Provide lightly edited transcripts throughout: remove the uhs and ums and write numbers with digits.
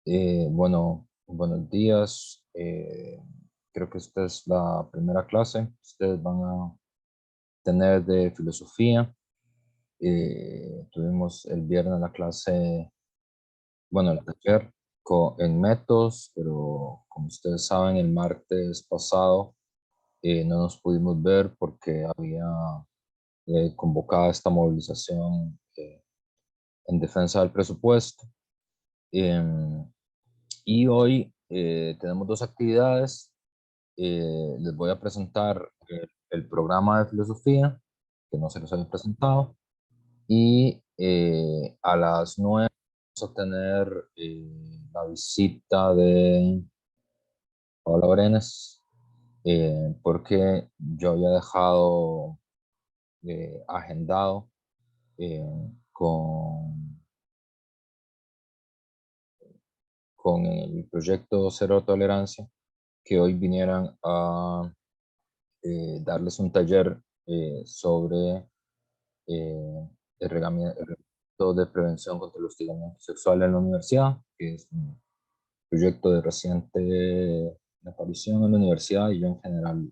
Bueno, buenos días. Creo que esta es la primera clase que ustedes van a tener de filosofía. Tuvimos el viernes la clase, bueno, el taller en métodos, pero como ustedes saben, el martes pasado no nos pudimos ver porque había convocada esta movilización en defensa del presupuesto. Em, y hoy tenemos dos actividades. Les voy a presentar el programa de filosofía, que no se los había presentado, y a las 9 vamos a tener la visita de Paola Brenes, porque yo había dejado agendado eh, con, con el proyecto Cero Tolerancia, que hoy vinieran a darles un taller sobre el reglamento de prevención contra el hostigamiento sexual en la universidad, que es un proyecto de reciente aparición en la universidad, y yo en general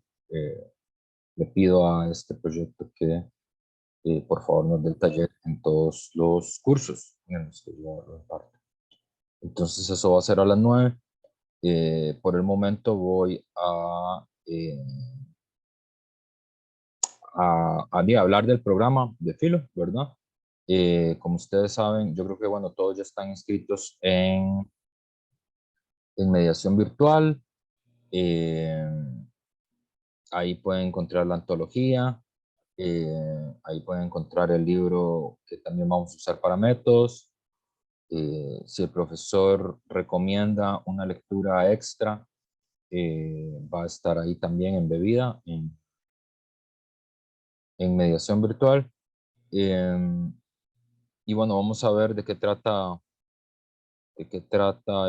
le pido a este proyecto que por favor nos dé el taller en todos los cursos en los que yo lo imparto. Entonces eso va a ser a las 9. Por el momento voy a hablar del programa de Filo, ¿verdad? Como ustedes saben, yo creo que, bueno, todos ya están inscritos en mediación virtual. Eh, Ahí pueden encontrar la antología, ahí pueden encontrar el libro que también vamos a usar para métodos. Si el profesor recomienda una lectura extra, va a estar ahí también embebida en mediación virtual. Y bueno, vamos a ver de qué trata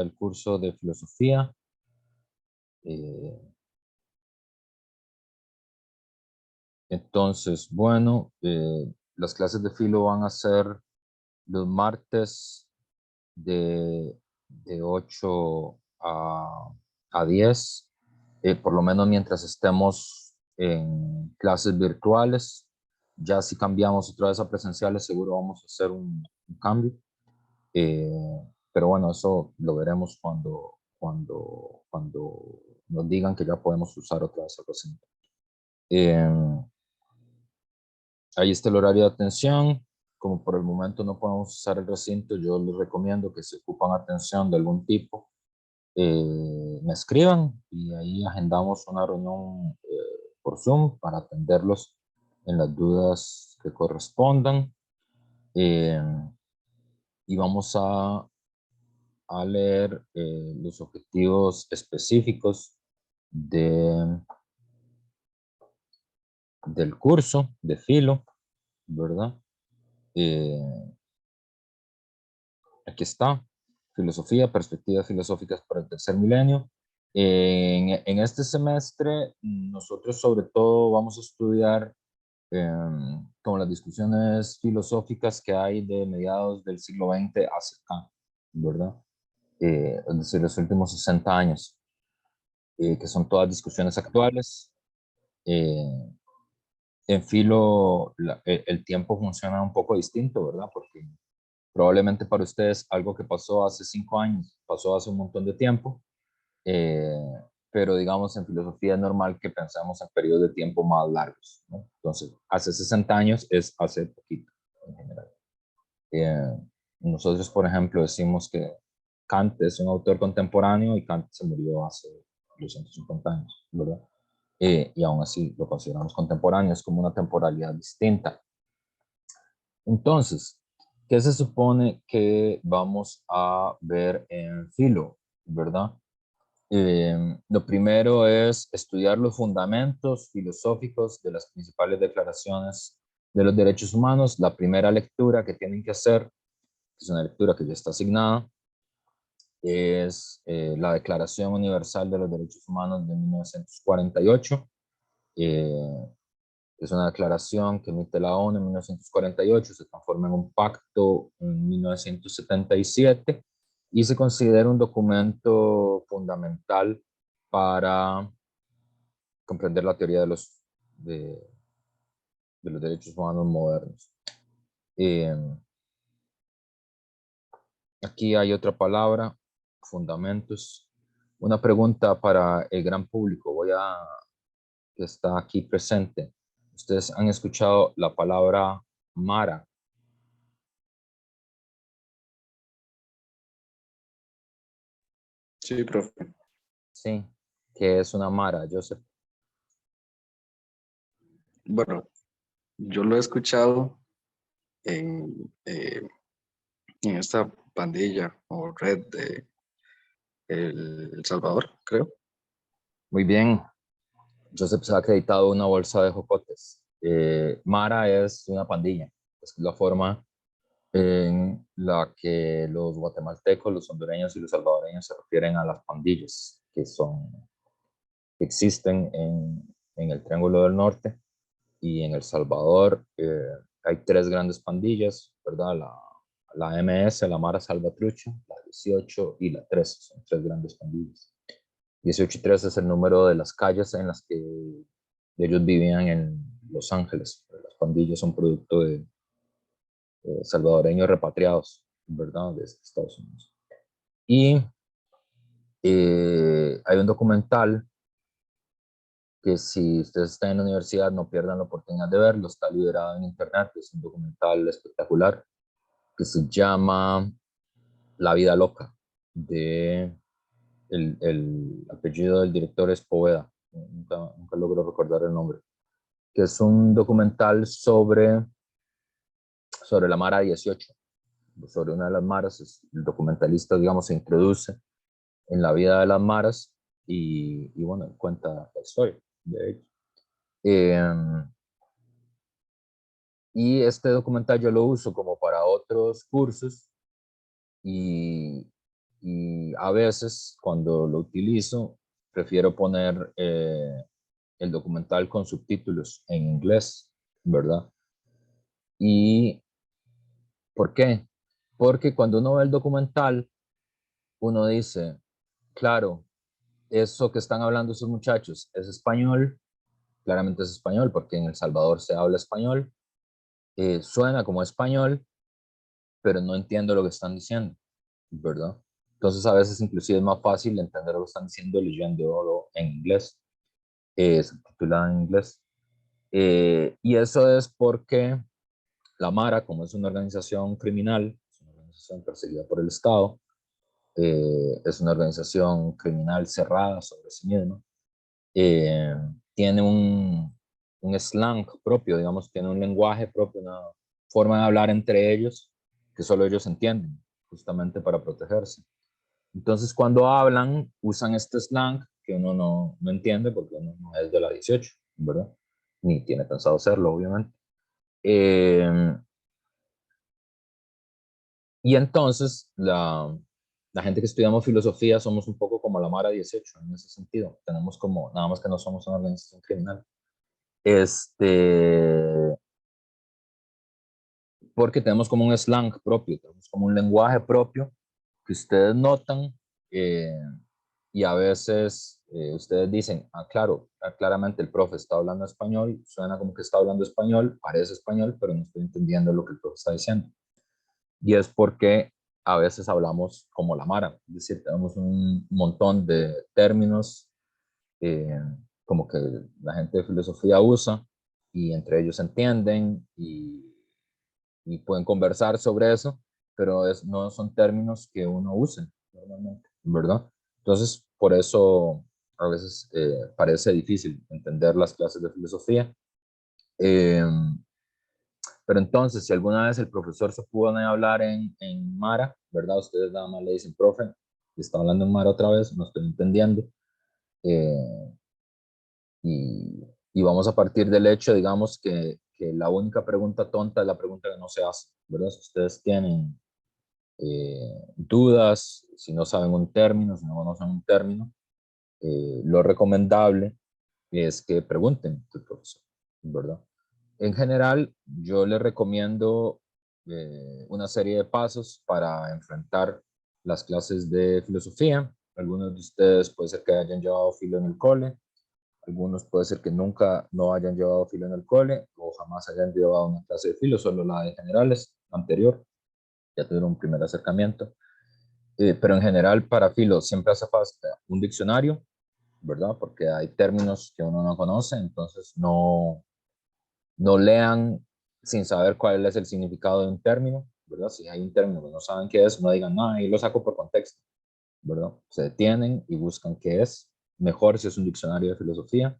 el curso de filosofía. Eh, entonces, bueno, las clases de filo van a ser los martes de 8 a 10, por lo menos mientras estemos en clases virtuales. Ya si cambiamos otra vez a presenciales, seguro vamos a hacer un cambio. Pero bueno, eso lo veremos cuando nos digan que ya podemos usar otra vez el recinto. Ahí está el horario de atención. Como por el momento no podemos usar el recinto, yo les recomiendo que si ocupan atención de algún tipo, me escriban y ahí agendamos una reunión por Zoom para atenderlos en las dudas que correspondan. Eh, y vamos a leer los objetivos específicos de, del curso de Filo, ¿verdad? Eh, Aquí está, filosofía, perspectivas filosóficas para el tercer milenio. En este semestre, nosotros sobre todo vamos a estudiar como las discusiones filosóficas que hay de mediados del siglo XX hacia acá, ¿verdad? Es decir, los últimos 60 años, que son todas discusiones actuales. Eh, en filo, el tiempo funciona un poco distinto, ¿verdad? Porque probablemente para ustedes algo que pasó hace 5 años, pasó hace un montón de tiempo, eh, pero digamos en filosofía es normal que pensemos en periodos de tiempo más largos, ¿no? Entonces, hace 60 años es hace poquito en general. Eh, Nosotros, por ejemplo, decimos que Kant es un autor contemporáneo y Kant se murió hace 250 años, ¿verdad? Y aún así lo consideramos contemporáneo, es como una temporalidad distinta. Entonces, ¿qué se supone que vamos a ver en filo, verdad? Lo primero es estudiar los fundamentos filosóficos de las principales declaraciones de los derechos humanos. La primera lectura que tienen que hacer, que es una lectura que ya está asignada, es la Declaración Universal de los Derechos Humanos de 1948. Eh, Es una declaración que emite la ONU en 1948, se transforma en un pacto en 1977 y se considera un documento fundamental para comprender la teoría de los derechos humanos modernos. Aquí hay otra palabra, fundamentos. Una pregunta para el gran público, que está aquí presente. ¿Ustedes han escuchado la palabra Mara? Sí, profe. Sí. ¿Qué es una Mara, Joseph? Bueno, yo lo he escuchado en esta pandilla o red de El Salvador, creo. Muy bien. Joseph se ha acreditado una bolsa de jocotes. Mara es una pandilla. Es la forma en la que los guatemaltecos, los hondureños y los salvadoreños se refieren a las pandillas que existen en el Triángulo del Norte y en El Salvador. Hay tres grandes pandillas, ¿verdad? La MS, la Mara Salvatrucha, la 18 y la 13, son tres grandes pandillas. 18 y 13 es el número de las calles en las que ellos vivían en Los Ángeles. Las pandillas son producto de salvadoreños repatriados, ¿verdad? De Estados Unidos. Y hay un documental que si ustedes están en la universidad no pierdan la oportunidad de verlo, está liberado en internet, es un documental espectacular que se llama La vida loca, de el apellido del director es Poveda, nunca logro recordar el nombre, que es un documental sobre la Mara 18, sobre una de las maras. El documentalista, digamos, se introduce en la vida de las maras y bueno, cuenta la historia de ellos. Y este documental yo lo uso como para otros cursos y, y a veces cuando lo utilizo prefiero poner el documental con subtítulos en inglés, ¿verdad? ¿Y por qué? Porque cuando uno ve el documental, uno dice, claro, eso que están hablando esos muchachos es español, claramente es español porque en El Salvador se habla español, suena como español, pero no entiendo lo que están diciendo, ¿verdad? Entonces a veces inclusive es más fácil entender lo que están diciendo leyéndolo en inglés, subtitulado en inglés. Y eso es porque la Mara, como es una organización criminal, es una organización perseguida por el Estado, es una organización criminal cerrada sobre sí misma, eh, tiene un slang propio, digamos, tiene un lenguaje propio, una forma de hablar entre ellos que solo ellos entienden, justamente para protegerse. Entonces, cuando hablan, usan este slang que uno no entiende porque uno no es de la 18, ¿verdad? Ni tiene pensado hacerlo, obviamente. Y entonces, la gente que estudiamos filosofía somos un poco como la Mara 18 en ese sentido. Tenemos como, nada más que no somos una organización criminal. Porque tenemos como un slang propio, tenemos como un lenguaje propio que ustedes notan eh, y a veces ustedes dicen, claro, claramente el profe está hablando español, suena como que está hablando español, parece español, pero no estoy entendiendo lo que el profe está diciendo. Y es porque a veces hablamos como la Mara, es decir, tenemos un montón de términos eh, como que la gente de filosofía usa y entre ellos se entienden y pueden conversar sobre eso, pero no son términos que uno use normalmente, ¿verdad? Entonces, por eso a veces parece difícil entender las clases de filosofía. Eh, pero entonces, si alguna vez el profesor se pudo hablar en Mara, ¿verdad? Ustedes nada más le dicen, profe, está hablando en Mara otra vez, no estoy entendiendo. Eh, y vamos a partir del hecho, digamos, que la única pregunta tonta es la pregunta que no se hace, ¿verdad? Si ustedes tienen dudas, si no saben un término, si no conocen un término, lo recomendable es que pregunten al profesor, ¿verdad? En general, yo les recomiendo una serie de pasos para enfrentar las clases de filosofía. Algunos de ustedes puede ser que hayan llevado filo en el cole, algunos puede ser que nunca no hayan llevado filo en el cole o jamás hayan llevado una clase de filo, solo la de generales anterior, ya tuvieron un primer acercamiento. Pero en general para filo siempre hace falta un diccionario, ¿verdad? Porque hay términos que uno no conoce, entonces no lean sin saber cuál es el significado de un término, ¿verdad? Si hay un término que no saben qué es, no digan, no, ahí lo saco por contexto, ¿verdad? Se detienen y buscan qué es. Mejor si es un diccionario de filosofía.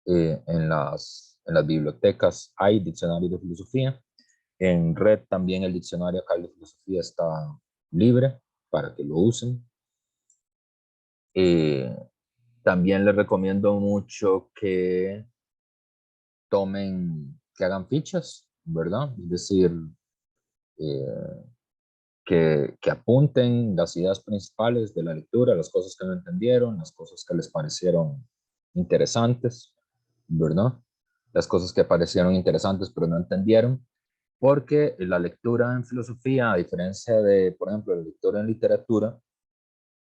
En las bibliotecas hay diccionarios de filosofía. En red también el diccionario acá de filosofía está libre para que lo usen. Eh, También les recomiendo mucho que que hagan fichas, ¿verdad? Es decir, eh, que apunten las ideas principales de la lectura, las cosas que no entendieron, las cosas que les parecieron interesantes, ¿verdad? Las cosas que parecieron interesantes pero no entendieron, porque la lectura en filosofía, a diferencia de, por ejemplo, la lectura en literatura,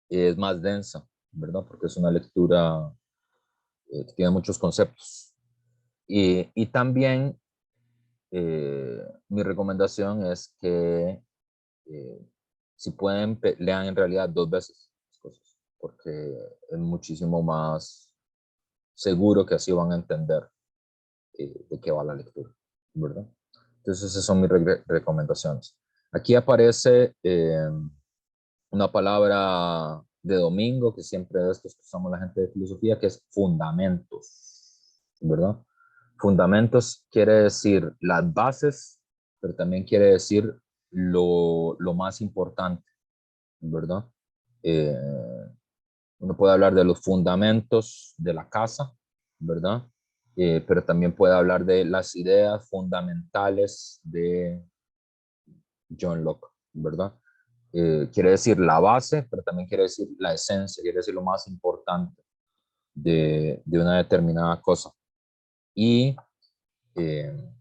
es más densa, ¿verdad? Porque es una lectura que tiene muchos conceptos. Y también mi recomendación es que eh, si pueden, lean en realidad 2 veces las cosas, porque es muchísimo más seguro que así van a entender de qué va la lectura, ¿verdad? Entonces esas son mis recomendaciones. Aquí aparece una palabra de domingo que siempre es que usamos la gente de filosofía, que es fundamentos, ¿verdad? Fundamentos quiere decir las bases, pero también quiere decir lo más importante, ¿verdad? Eh, Uno puede hablar de los fundamentos de la casa, ¿verdad? Pero también puede hablar de las ideas fundamentales de John Locke, ¿verdad? Quiere decir la base, pero también quiere decir la esencia, quiere decir lo más importante de una determinada cosa. Y eh,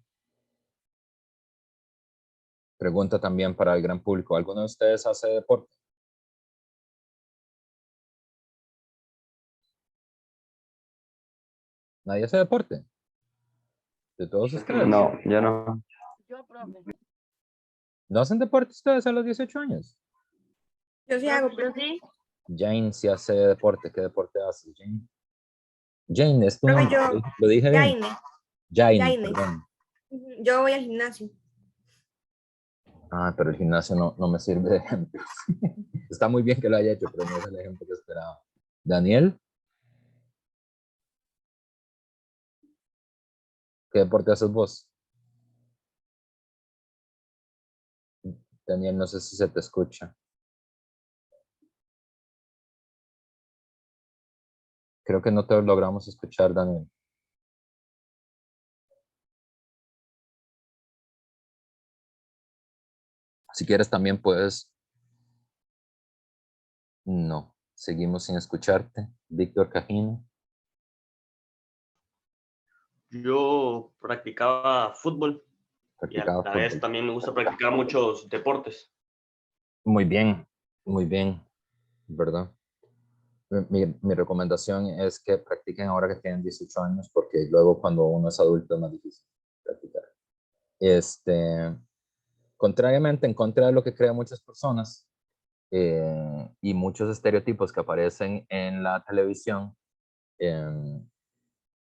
pregunta también para el gran público, ¿alguno de ustedes hace deporte? ¿Nadie hace deporte? ¿De todos ustedes? No, yo no. Yo, profe. ¿No hacen deporte ustedes a los 18 años? Yo sí hago, pero sí. Jane sí hace deporte. ¿Qué deporte hace, Jane? Jane, es tu Profe, nombre. yo, ¿Lo dije bien? Yaine, Jane, Yaine. perdón. Yo voy al gimnasio. Ah, pero el gimnasio no me sirve de ejemplo. Está muy bien que lo haya hecho, pero no es el ejemplo que esperaba. Daniel, ¿qué deporte haces vos? Daniel, no sé si se te escucha. Creo que no te logramos escuchar, Daniel. Si quieres también puedes... No, seguimos sin escucharte. Víctor Cajino, Yo practicaba fútbol y a practicaba la vez fútbol. también me gusta practicar muchos deportes. Muy bien, ¿verdad? Mi recomendación es que practiquen ahora que tienen 18 años, porque luego cuando uno es adulto es más difícil practicar. Contrariamente, en contra de lo que creen muchas personas y muchos estereotipos que aparecen en la televisión, eh,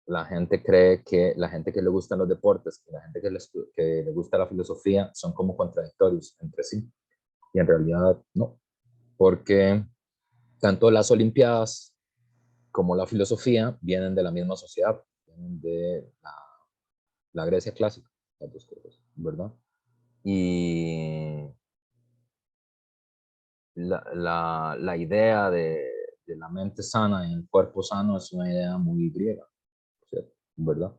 la gente cree que la gente que le gustan los deportes, que la gente que le gusta la filosofía son como contradictorios entre sí. Y en realidad no, porque tanto las Olimpiadas como la filosofía vienen de la misma sociedad, vienen de la Grecia clásica, las dos cosas, ¿verdad? Y la idea de la mente sana y el cuerpo sano es una idea muy griega, ¿cierto? ¿Verdad?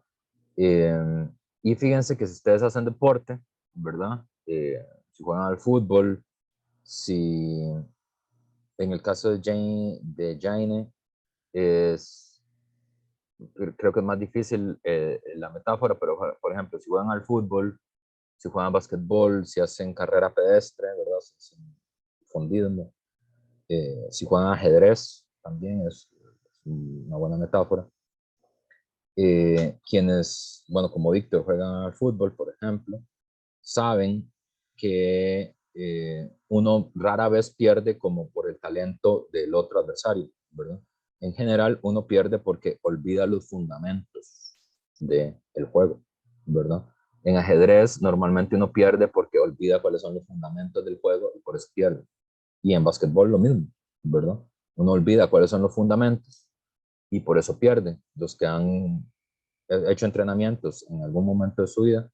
Eh, y fíjense que si ustedes hacen deporte, ¿verdad? Si juegan al fútbol, si en el caso de Jane es, creo que es más difícil la metáfora, pero por ejemplo, si juegan al fútbol, si juegan basquetbol, si hacen carrera pedestre, ¿verdad? Si hacen fondismo. Si juegan ajedrez, también es una buena metáfora. Quienes, bueno, como Víctor, juegan al fútbol, por ejemplo, saben que uno rara vez pierde como por el talento del otro adversario, ¿verdad? En general, uno pierde porque olvida los fundamentos del juego, ¿verdad? En ajedrez, normalmente uno pierde porque olvida cuáles son los fundamentos del juego y por eso pierde. Y en básquetbol lo mismo, ¿verdad? Uno olvida cuáles son los fundamentos y por eso pierde. Los que han hecho entrenamientos en algún momento de su vida,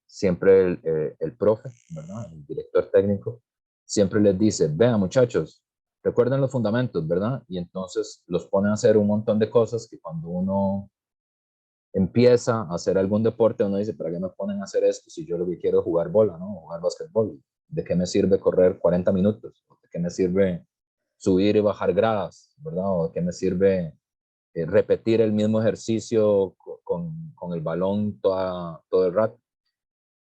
siempre el profe, ¿verdad? El director técnico, siempre les dice, vean muchachos, recuerden los fundamentos, ¿verdad? Y entonces los pone a hacer un montón de cosas que cuando uno empieza a hacer algún deporte, uno dice, ¿para qué me ponen a hacer esto si yo lo que quiero es jugar bola, ¿no? Jugar basquetbol. ¿De qué me sirve correr 40 minutos? ¿De qué me sirve subir y bajar gradas, ¿verdad? ¿O de qué me sirve repetir el mismo ejercicio con el balón todo el rato?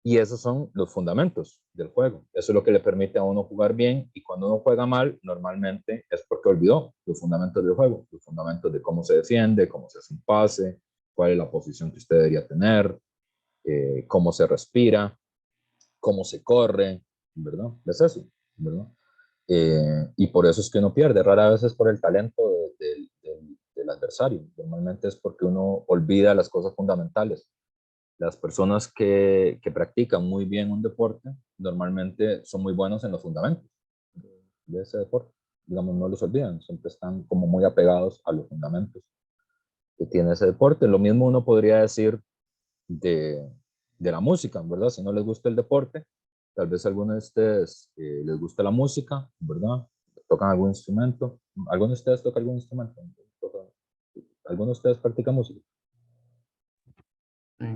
Y esos son los fundamentos del juego. Eso es lo que le permite a uno jugar bien, y cuando uno juega mal, normalmente es porque olvidó los fundamentos del juego, los fundamentos de cómo se defiende, cómo se hace un pase, cuál es la posición que usted debería tener, cómo se respira, cómo se corre, ¿verdad? Es eso, ¿verdad? Y por eso es que uno pierde. Rara vez es por el talento del adversario. Normalmente es porque uno olvida las cosas fundamentales. Las personas que practican muy bien un deporte normalmente son muy buenos en los fundamentos de ese deporte. Digamos, no los olvidan, siempre están como muy apegados a los fundamentos que tiene ese deporte. Lo mismo uno podría decir de, de la música, ¿verdad? Si no les gusta el deporte, tal vez a algunos de ustedes les gusta la música, ¿verdad? Tocan algún instrumento. ¿Alguno de ustedes toca algún instrumento? ¿Alguno de ustedes practica música?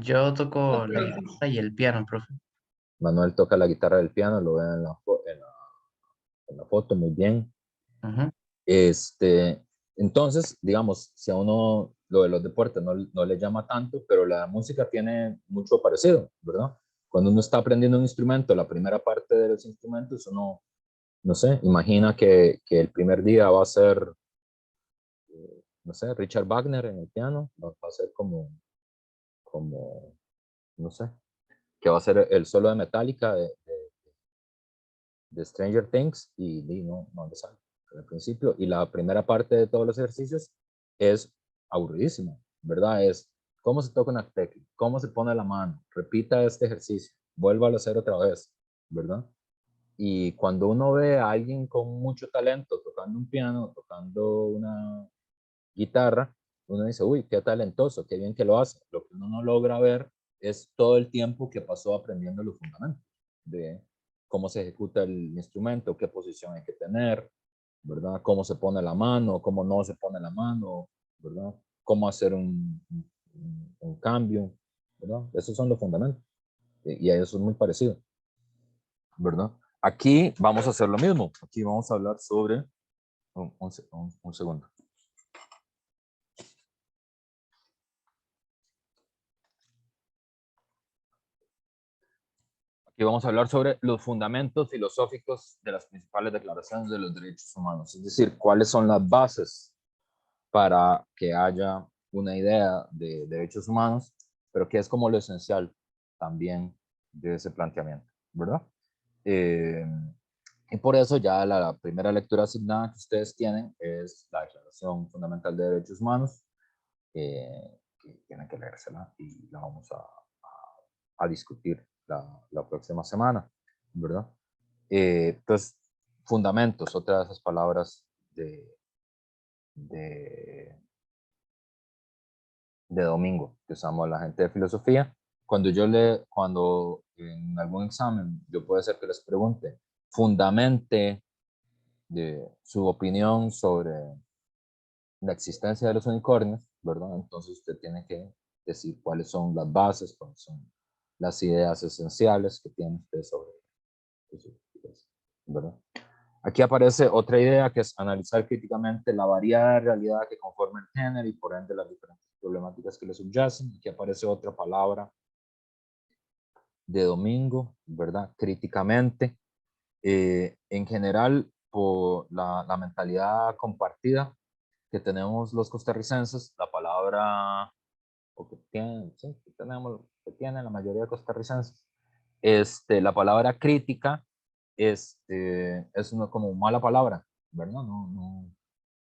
Yo toco la guitarra y el piano, profe. Manuel toca la guitarra del piano, lo ven en la foto, muy bien. Ujú. Entonces, digamos, si a uno lo de los deportes no le llama tanto, pero la música tiene mucho parecido, ¿verdad? Cuando uno está aprendiendo un instrumento, la primera parte de los instrumentos, uno, no sé, imagina que el primer día va a ser, no sé, Richard Wagner en el piano, va a ser como, no sé, que va a ser el solo de Metallica de Stranger Things, y no le sale al principio. Y la primera parte de todos los ejercicios es aburridísima, ¿verdad? Es cómo se toca una tecla, cómo se pone la mano, repita este ejercicio, vuelva a hacer otra vez, ¿verdad? Y cuando uno ve a alguien con mucho talento tocando un piano, tocando una guitarra, uno dice, uy, qué talentoso, qué bien que lo hace. Lo que uno no logra ver es todo el tiempo que pasó aprendiendo los fundamentos de cómo se ejecuta el instrumento, qué posición hay que tener, ¿verdad? Cómo se pone la mano, cómo no se pone la mano, ¿verdad? Cómo hacer un cambio, ¿verdad? Esos son los fundamentos. Y a eso es muy parecido, ¿verdad? Aquí vamos a hacer lo mismo. Aquí vamos a hablar sobre... un segundo. Aquí vamos a hablar sobre los fundamentos filosóficos de las principales declaraciones de los derechos humanos, es decir, cuáles son las bases para que haya una idea de derechos humanos, pero que es como lo esencial también de ese planteamiento, ¿verdad? Y por eso ya la primera lectura asignada que ustedes tienen es la Declaración Fundamental de Derechos Humanos, que tienen que leérsela y la vamos a discutir la próxima semana, ¿verdad? Entonces, fundamentos, otra de esas palabras de, de domingo que usamos la gente de filosofía. Cuando en algún examen yo puede ser que les pregunte, fundamente de su opinión sobre la existencia de los unicornios, ¿verdad? Entonces usted tiene que decir cuáles son las bases, cuáles son las ideas esenciales que tiene usted sobre eso, ¿verdad? Aquí aparece otra idea que es analizar críticamente la variada realidad que conforma el género y por ende las diferentes problemáticas que le subyacen. Aquí aparece otra palabra de domingo, ¿verdad? Críticamente. En general, por la mentalidad compartida que tenemos los costarricenses, la palabra, o que tienen, sí, que tienen la mayoría de costarricenses, la palabra crítica es como mala palabra, ¿verdad?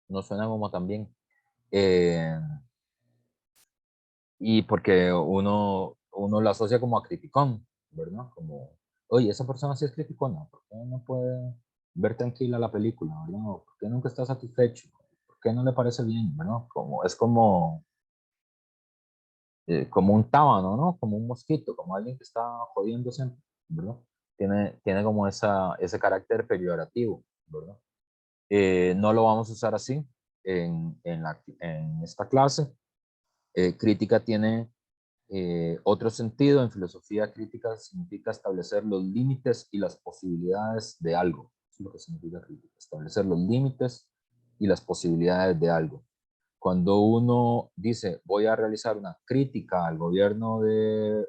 No suena como tan bien. Y porque uno lo asocia como a criticón, ¿verdad? Como, oye, esa persona sí es criticona, ¿por qué no puede ver tranquila la película, ¿verdad? ¿Por qué nunca está satisfecho? ¿Por qué no le parece bien, ¿verdad? Es como un tábano, ¿no? Como un mosquito, como alguien que está jodiendo siempre, ¿verdad? Tiene como ese carácter peyorativo, ¿verdad? No lo vamos a usar así en esta clase. Crítica tiene otro sentido. En filosofía crítica significa establecer los límites y las posibilidades de algo. Eso es lo que significa crítica, establecer los límites y las posibilidades de algo. Cuando uno dice voy a realizar una crítica al gobierno de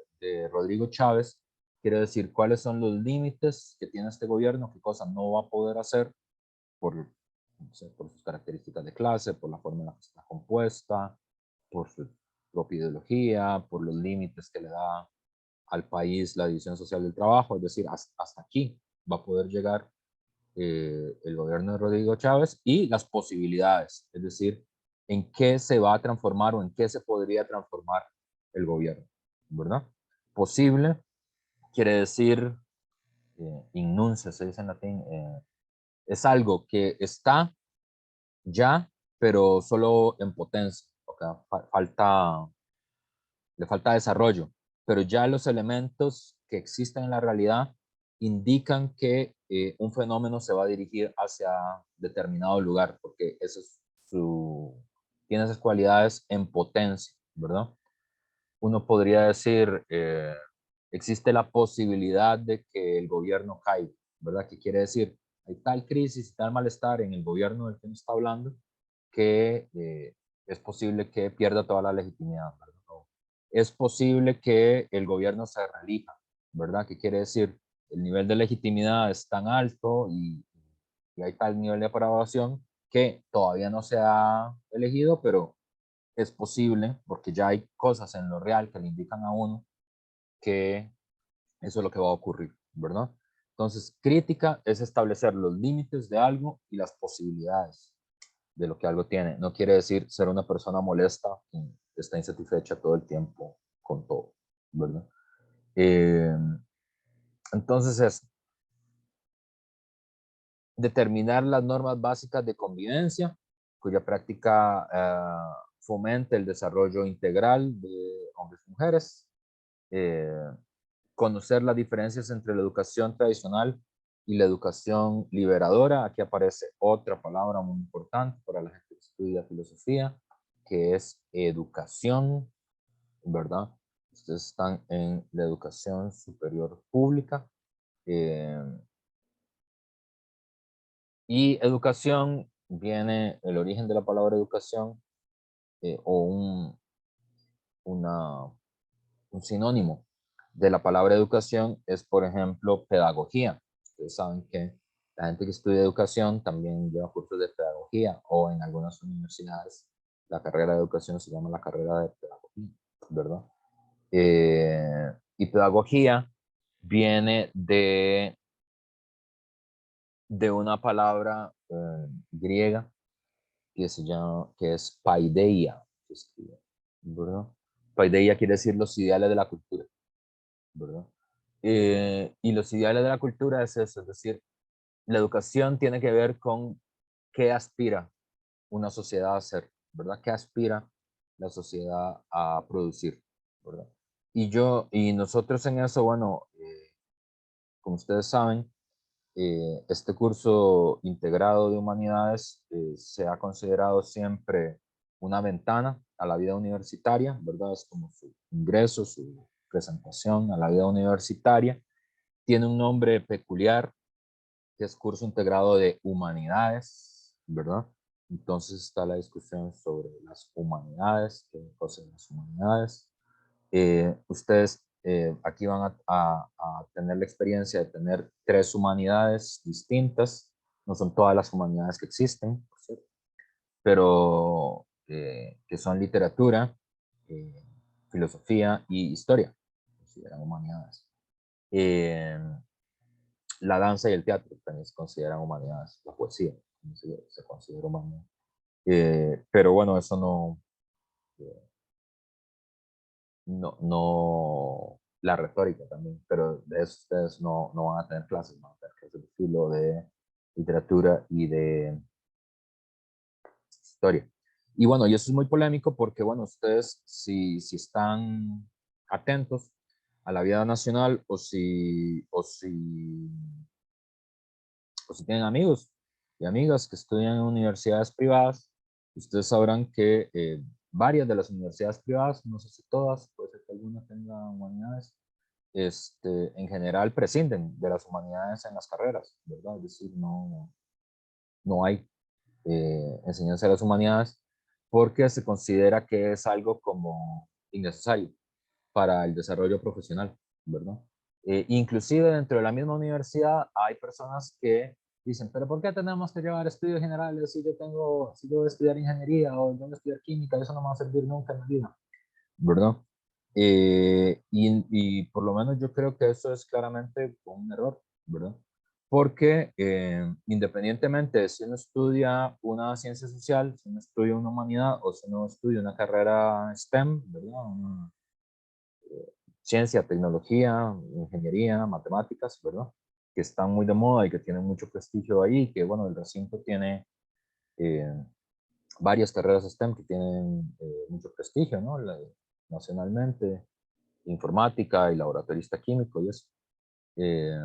Rodrigo Chávez, quiere decir cuáles son los límites que tiene este gobierno, qué cosas no va a poder hacer por, no sé, por sus características de clase, por la forma en la que está compuesta, por su propia ideología, por los límites que le da al país la división social del trabajo, es decir, hasta aquí va a poder llegar el gobierno de Rodrigo Chávez y las posibilidades, es decir, en qué se va a transformar o en qué se podría transformar el gobierno, ¿verdad? Posible quiere decir, innuncio, se dice en latín, es algo que está ya, pero solo en potencia, o sea, le falta desarrollo, pero ya los elementos que existen en la realidad indican que un fenómeno se va a dirigir hacia determinado lugar, porque tiene esas cualidades en potencia, ¿verdad? Uno podría decir, existe la posibilidad de que el gobierno caiga, ¿verdad? ¿Qué quiere decir? Hay tal crisis, tal malestar en el gobierno del que nos está hablando, que es posible que pierda toda la legitimidad, ¿verdad? Es posible que el gobierno se reelija, ¿verdad? ¿Qué quiere decir? El nivel de legitimidad es tan alto y hay tal nivel de aprobación que todavía no se ha elegido, pero es posible, porque ya hay cosas en lo real que le indican a uno que eso es lo que va a ocurrir, ¿verdad? Entonces, crítica es establecer los límites de algo y las posibilidades de lo que algo tiene. No quiere decir ser una persona molesta que está insatisfecha todo el tiempo con todo, ¿verdad? Eh, entonces es determinar las normas básicas de convivencia, cuya práctica fomente el desarrollo integral de hombres y mujeres, conocer las diferencias entre la educación tradicional y la educación liberadora. Aquí aparece otra palabra muy importante para la gente que estudia filosofía, que es educación, ¿verdad? Ustedes están en la educación superior pública. Eh, y educación viene, el origen de la palabra educación, o un sinónimo de la palabra educación es, por ejemplo, pedagogía. Ustedes saben que la gente que estudia educación también lleva cursos de pedagogía, o en algunas universidades la carrera de educación se llama la carrera de pedagogía, ¿verdad? Y pedagogía viene de una palabra griega que es paideia, ¿verdad? Paideia quiere decir los ideales de la cultura, ¿verdad? Y los ideales de la cultura es eso, es decir, la educación tiene que ver con qué aspira una sociedad a hacer, ¿verdad? ¿Qué aspira la sociedad a producir, ¿verdad? Y nosotros en eso, bueno, como ustedes saben, este curso integrado de humanidades se ha considerado siempre una ventana a la vida universitaria, ¿verdad? Es como su ingreso, su presentación a la vida universitaria. Tiene un nombre peculiar, que es curso integrado de humanidades, ¿verdad? Entonces está la discusión sobre las humanidades, qué cosas son las humanidades. Ustedes Aquí van a tener la experiencia de tener 3 humanidades distintas. No son todas las humanidades que existen, por cierto, pero que son literatura, filosofía y historia, consideran humanidades. La danza y el teatro también se consideran humanidades, la poesía se considera humanidad. Pero bueno, eso no, la retórica también, pero de eso ustedes no van a tener clases, van a tener clases de filo, de literatura y de historia. Y bueno, y eso es muy polémico porque, bueno, ustedes si están atentos a la vida nacional o si tienen amigos y amigas que estudian en universidades privadas, ustedes sabrán que varias de las universidades privadas, no sé si todas, puede ser que algunas tengan humanidades, en general prescinden de las humanidades en las carreras, ¿verdad? Es decir, no hay enseñanza de las humanidades porque se considera que es algo como innecesario para el desarrollo profesional, ¿verdad? Inclusive dentro de la misma universidad hay personas que dicen, pero ¿por qué tenemos que llevar estudios generales si si yo voy a estudiar ingeniería o yo voy a estudiar química? Eso no me va a servir nunca en la vida, ¿verdad? Y por lo menos yo creo que eso es claramente un error, ¿verdad? Porque independientemente de si uno estudia una ciencia social, si uno estudia una humanidad o si uno estudia una carrera STEM, ¿verdad? Ciencia, tecnología, ingeniería, matemáticas, ¿verdad? Que están muy de moda y que tienen mucho prestigio ahí, que bueno, el recinto tiene eh, varias carreras STEM que tienen mucho prestigio, ¿no? Nacionalmente, informática y laboratorista químico y eso. Eh,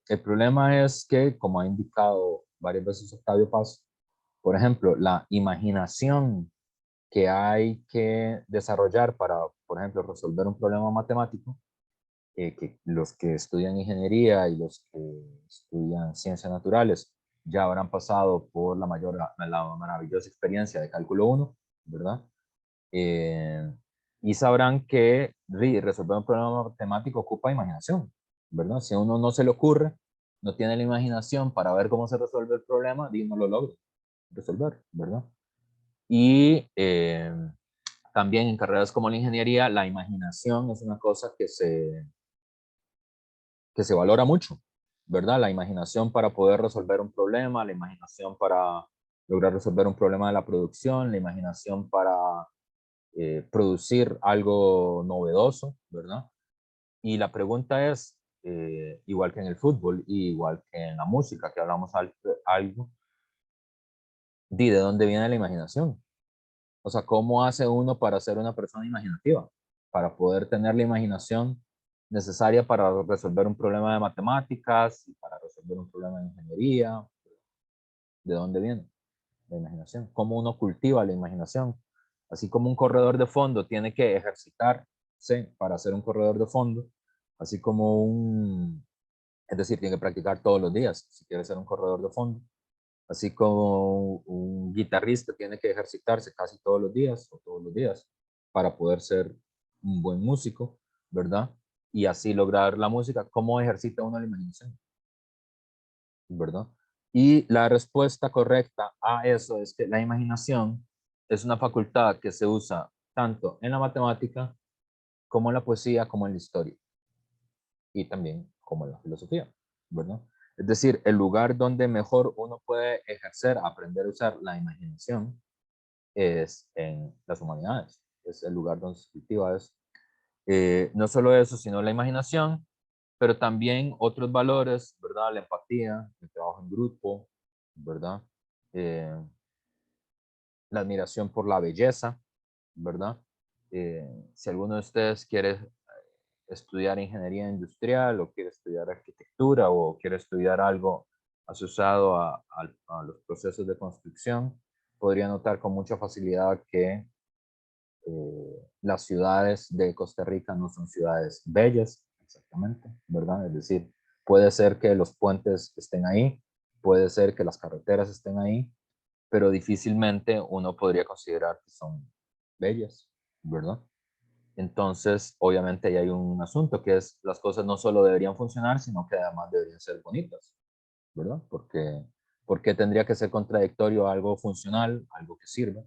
el problema es que, como ha indicado varias veces Octavio Paz, por ejemplo, la imaginación que hay que desarrollar para, por ejemplo, resolver un problema matemático, que los que estudian ingeniería y los que estudian ciencias naturales ya habrán pasado por la maravillosa experiencia de cálculo 1, ¿verdad? Y sabrán que resolver un problema matemático ocupa imaginación, ¿verdad? Si a uno no se le ocurre, no tiene la imaginación para ver cómo se resuelve el problema, y no lo logra resolver, ¿verdad? Y también en carreras como la ingeniería, la imaginación es una cosa que se valora mucho, ¿verdad? La imaginación para poder resolver un problema, la imaginación para lograr resolver un problema de la producción, la imaginación para producir algo novedoso, ¿verdad? Y la pregunta es, igual que en el fútbol, igual que en la música, que hablamos algo, ¿de dónde viene la imaginación? O sea, ¿cómo hace uno para ser una persona imaginativa? Para poder tener la imaginación necesaria para resolver un problema de matemáticas y para resolver un problema de ingeniería. ¿De dónde viene la imaginación? ¿Cómo uno cultiva la imaginación? Así como un corredor de fondo tiene que ejercitarse para ser un corredor de fondo, así como es decir, tiene que practicar todos los días si quiere ser un corredor de fondo. Así como un guitarrista tiene que ejercitarse casi todos los días o todos los días para poder ser un buen músico, ¿verdad? Y así lograr la música. ¿Cómo ejercita uno la imaginación? ¿Verdad? Y la respuesta correcta a eso es que la imaginación es una facultad que se usa tanto en la matemática como en la poesía, como en la historia y también como en la filosofía, ¿verdad? Es decir, el lugar donde mejor uno puede ejercer, aprender a usar la imaginación es en las humanidades. Es el lugar donde se cultiva eso. No solo eso, sino la imaginación, pero también otros valores, ¿verdad? La empatía, el trabajo en grupo, ¿verdad? Eh, la admiración por la belleza, ¿verdad? Si alguno de ustedes quiere estudiar ingeniería industrial o quiere estudiar arquitectura o quiere estudiar algo asociado a los procesos de construcción, podría notar con mucha facilidad que las ciudades de Costa Rica no son ciudades bellas, exactamente, ¿verdad? Es decir, puede ser que los puentes estén ahí, puede ser que las carreteras estén ahí, pero difícilmente uno podría considerar que son bellas, ¿verdad? Entonces, obviamente, ahí hay un asunto que es las cosas no solo deberían funcionar, sino que además deberían ser bonitas, ¿verdad? ¿Por qué tendría que ser contradictorio algo funcional, algo que sirve,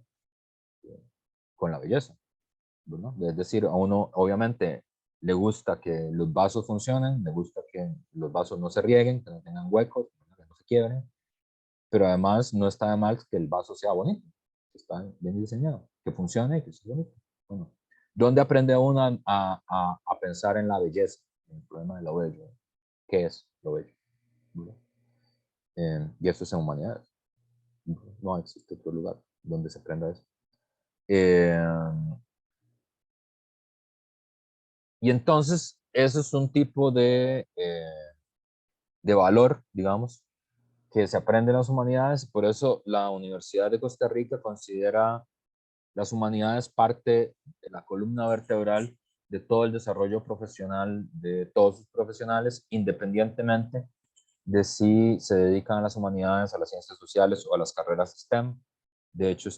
con la belleza, ¿verdad? Es decir, a uno obviamente le gusta que los vasos funcionen, le gusta que los vasos no se rieguen, que no tengan huecos, que no se quiebren, pero además no está de mal que el vaso sea bonito, que está bien diseñado, que funcione y que sea bonito. Bueno, ¿dónde aprende uno a pensar en la belleza? En el problema de lo bello. ¿Qué es lo bello? Y eso es en humanidades. No existe otro lugar donde se aprenda eso. Y entonces, eso es un tipo de valor, digamos, que se aprende en las humanidades. Por eso la Universidad de Costa Rica considera las humanidades parte de la columna vertebral de todo el desarrollo profesional de todos sus profesionales, independientemente de si se dedican a las humanidades, a las ciencias sociales o a las carreras STEM. De hecho,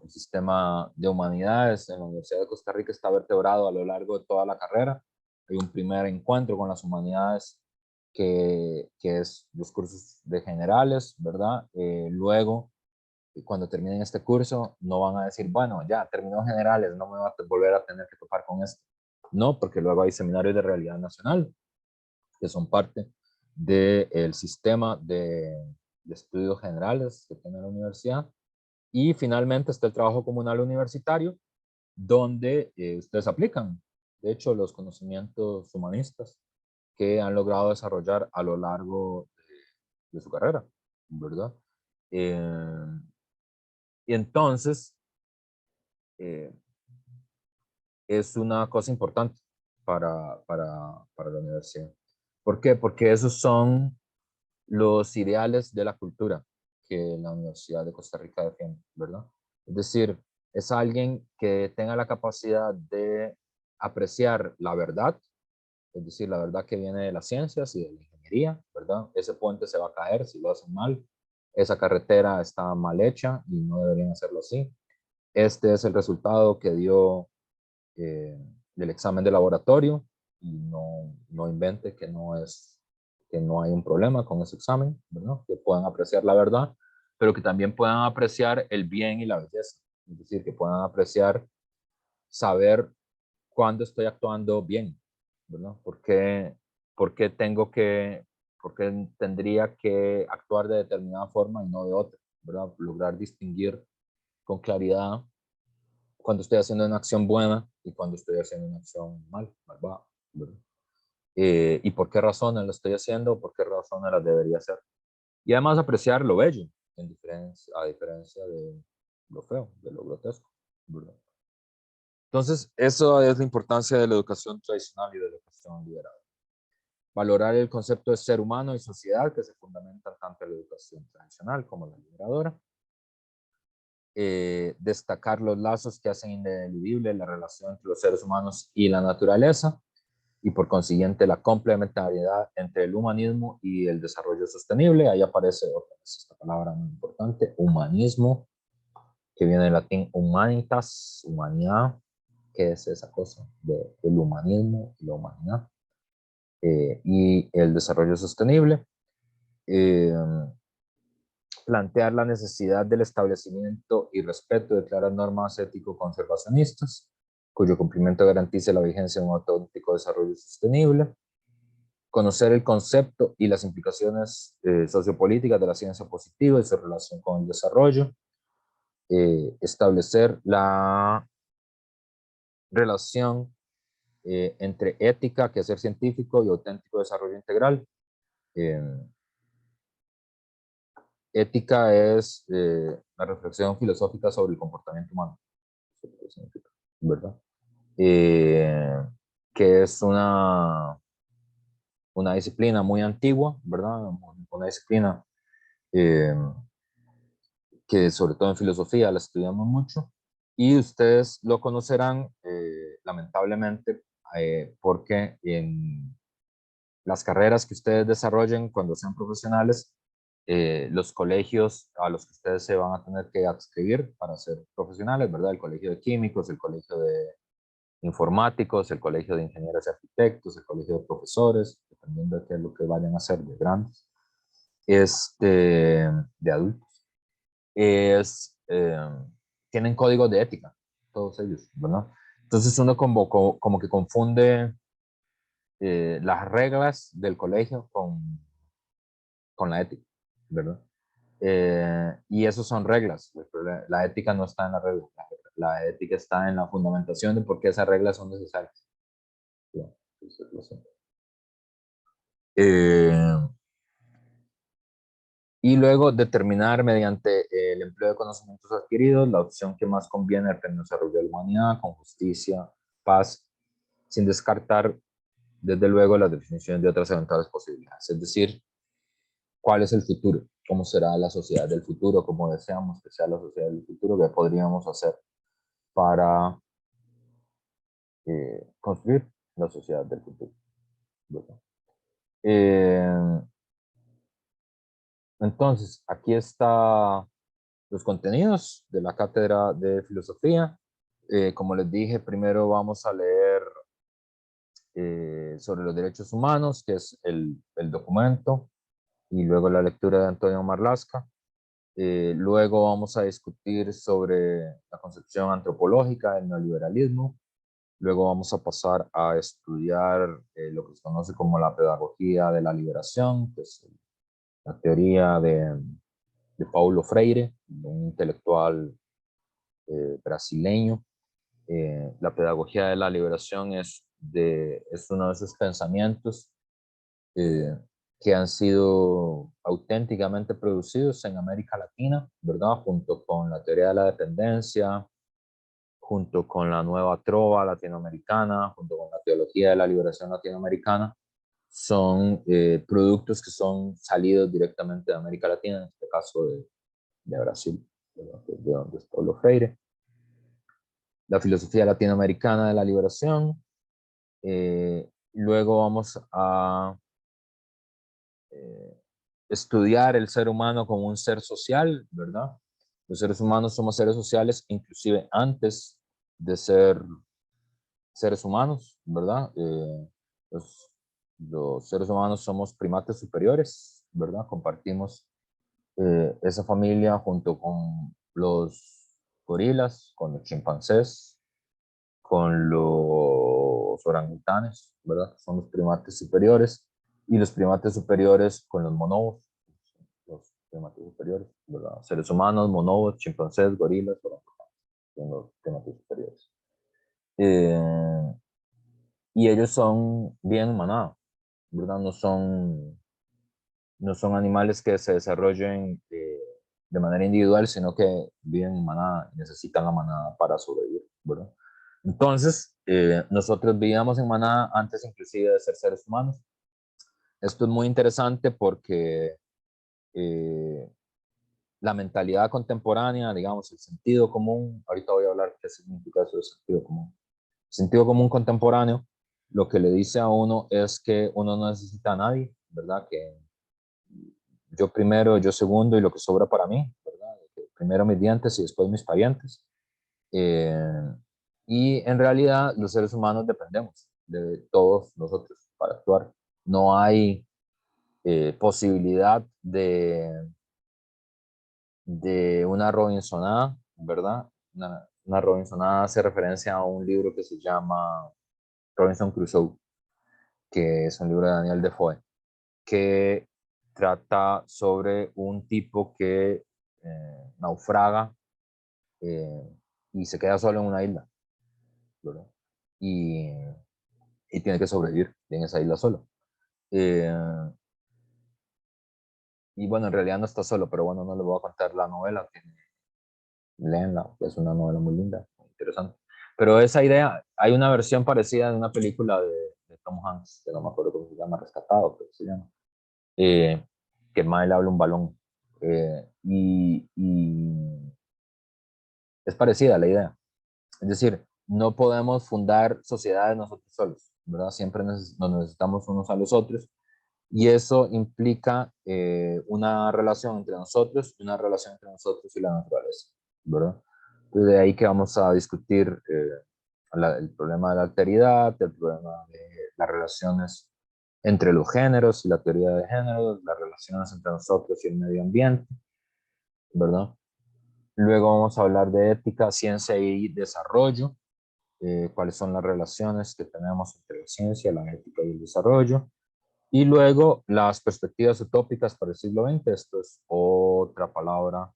el sistema de humanidades en la Universidad de Costa Rica está vertebrado a lo largo de toda la carrera. Hay un primer encuentro con las humanidades que es los cursos de generales, ¿verdad? Luego, cuando terminen este curso, no van a decir, bueno, ya terminó generales, no me va a volver a tener que topar con esto. No, porque luego hay seminarios de realidad nacional, que son parte del sistema de estudios generales que tiene la universidad. Y finalmente está el trabajo comunal universitario, donde ustedes aplican, de hecho, los conocimientos humanistas que han logrado desarrollar a lo largo de su carrera, ¿verdad? Y entonces, eh, es una cosa importante para la universidad. ¿Por qué? Porque esos son los ideales de la cultura que la Universidad de Costa Rica defiende, ¿verdad? Es decir, es alguien que tenga la capacidad de apreciar la verdad, es decir, la verdad que viene de las ciencias y de la ingeniería, ¿verdad? Ese puente se va a caer si lo hacen mal, esa carretera está mal hecha y no deberían hacerlo así. Este es el resultado que dio del examen de laboratorio y no invente que no hay un problema con ese examen, ¿verdad? Que puedan apreciar la verdad, pero que también puedan apreciar el bien y la belleza. Es decir, que puedan apreciar, saber cuándo estoy actuando bien, ¿verdad? Por qué tengo que, por qué tendría que actuar de determinada forma y no de otra, ¿verdad? Lograr distinguir con claridad cuando estoy haciendo una acción buena y cuando estoy haciendo una acción malvada, ¿verdad? Y por qué razones lo estoy haciendo, por qué razones las debería hacer. Y además apreciar lo bello, a diferencia de lo feo, de lo grotesco, ¿verdad? Entonces, eso es la importancia de la educación tradicional y de la educación liberal. Valorar el concepto de ser humano y sociedad que se fundamenta tanto en la educación tradicional como en la liberadora. Destacar los lazos que hacen ineludible la relación entre los seres humanos y la naturaleza y por consiguiente la complementariedad entre el humanismo y el desarrollo sostenible. Ahí aparece otra vez esta palabra muy importante, humanismo, que viene del latín humanitas, humanidad, que es esa cosa del humanismo y la humanidad, y el desarrollo sostenible. Plantear la necesidad del establecimiento y respeto de claras normas ético-conservacionistas, cuyo cumplimiento garantice la vigencia de un auténtico desarrollo sostenible, conocer el concepto y las implicaciones sociopolíticas de la ciencia positiva y su relación con el desarrollo, establecer la relación entre ética, quehacer científico y auténtico desarrollo integral. Ética es la reflexión filosófica sobre el comportamiento humano, ¿verdad? Que es una disciplina muy antigua, ¿verdad? Una disciplina eh, que sobre todo en filosofía la estudiamos mucho y ustedes lo conocerán lamentablemente porque en las carreras que ustedes desarrollen cuando sean profesionales, los colegios a los que ustedes se van a tener que adscribir para ser profesionales, ¿verdad? El colegio de químicos, el colegio de informáticos, el colegio de ingenieros y arquitectos, el colegio de profesores, dependiendo de qué es lo que vayan a hacer de grandes, de adultos. Tienen códigos de ética, todos ellos, ¿verdad? Entonces uno como que confunde las reglas del colegio con la ética, ¿verdad? Y eso son reglas. La ética no está en la regla. La ética está en la fundamentación de por qué esas reglas son necesarias. Y luego determinar mediante el empleo de conocimientos adquiridos la opción que más conviene al pleno desarrollo de la humanidad, con justicia, paz, sin descartar, desde luego, las definiciones de otras eventuales posibilidades. Es decir, ¿cuál es el futuro? ¿Cómo será la sociedad del futuro? ¿Cómo deseamos que sea la sociedad del futuro? ¿Qué podríamos hacer para construir la sociedad del futuro? Entonces, aquí están los contenidos de la cátedra de filosofía. Como les dije, primero vamos a leer sobre los derechos humanos, que es el documento, y luego la lectura de Antonio Marlaska. Luego vamos a discutir sobre la concepción antropológica del neoliberalismo. Luego vamos a pasar a estudiar lo que se conoce como la pedagogía de la liberación, que es la teoría de Paulo Freire, un intelectual brasileño. La pedagogía de la liberación es uno de esos pensamientos que han sido auténticamente producidos en América Latina, ¿verdad? Junto con la teoría de la dependencia, junto con la nueva trova latinoamericana, junto con la teología de la liberación latinoamericana, son productos que son salidos directamente de América Latina, en este caso de Brasil, de donde es Paulo Freire. La filosofía latinoamericana de la liberación. Luego vamos a estudiar el ser humano como un ser social, ¿verdad? Los seres humanos somos seres sociales inclusive antes de ser seres humanos, ¿verdad? Los seres humanos somos primates superiores, ¿verdad? Compartimos esa familia junto con los gorilas, con los chimpancés, con los orangutanes, ¿verdad? Son los primates superiores, y los primates superiores con los bonobos, los primates superiores, ¿verdad? Seres humanos, bonobos, chimpancés, gorilas, orangutanes, son los primates superiores. Y ellos son bien manada, ¿verdad? No son animales que se desarrollen de manera individual, sino que viven en manada y necesitan la manada para sobrevivir, ¿verdad? Entonces, nosotros vivíamos en manada antes inclusive de ser seres humanos. Esto es muy interesante porque la mentalidad contemporánea, digamos, el sentido común, ahorita voy a hablar qué significa eso de sentido común. El sentido común contemporáneo, lo que le dice a uno es que uno no necesita a nadie, ¿verdad? Que yo primero, yo segundo y lo que sobra para mí, ¿verdad? Primero mis dientes y después mis parientes. Y en realidad los seres humanos dependemos de todos nosotros para actuar. No hay posibilidad de una Robinsonada, ¿verdad? Una Robinsonada hace referencia a un libro que se llama Robinson Crusoe, que es un libro de Daniel Defoe, que trata sobre un tipo que naufraga y se queda solo en una isla, ¿verdad? Y tiene que sobrevivir en esa isla solo. Y bueno, en realidad no está solo, pero bueno, no les voy a contar la novela, léenla, es una novela muy linda, muy interesante. Pero esa idea, hay una versión parecida de una película de Tom Hanks, que no me acuerdo cómo se llama, Rescatado, creo que se llama, que el mae le habla un balón. Y es parecida la idea. Es decir, no podemos fundar sociedades nosotros solos, ¿verdad? Siempre nos necesitamos unos a los otros, y eso implica una relación entre nosotros y una relación entre nosotros y la naturaleza, ¿verdad? Entonces de ahí que vamos a discutir el problema de la alteridad, el problema de las relaciones entre los géneros y la teoría de géneros, las relaciones entre nosotros y el medio ambiente, ¿verdad? Luego vamos a hablar de ética, ciencia y desarrollo, cuáles son las relaciones que tenemos entre la ciencia, la ética y el desarrollo. Y luego las perspectivas utópicas para el siglo XX, esto es otra palabra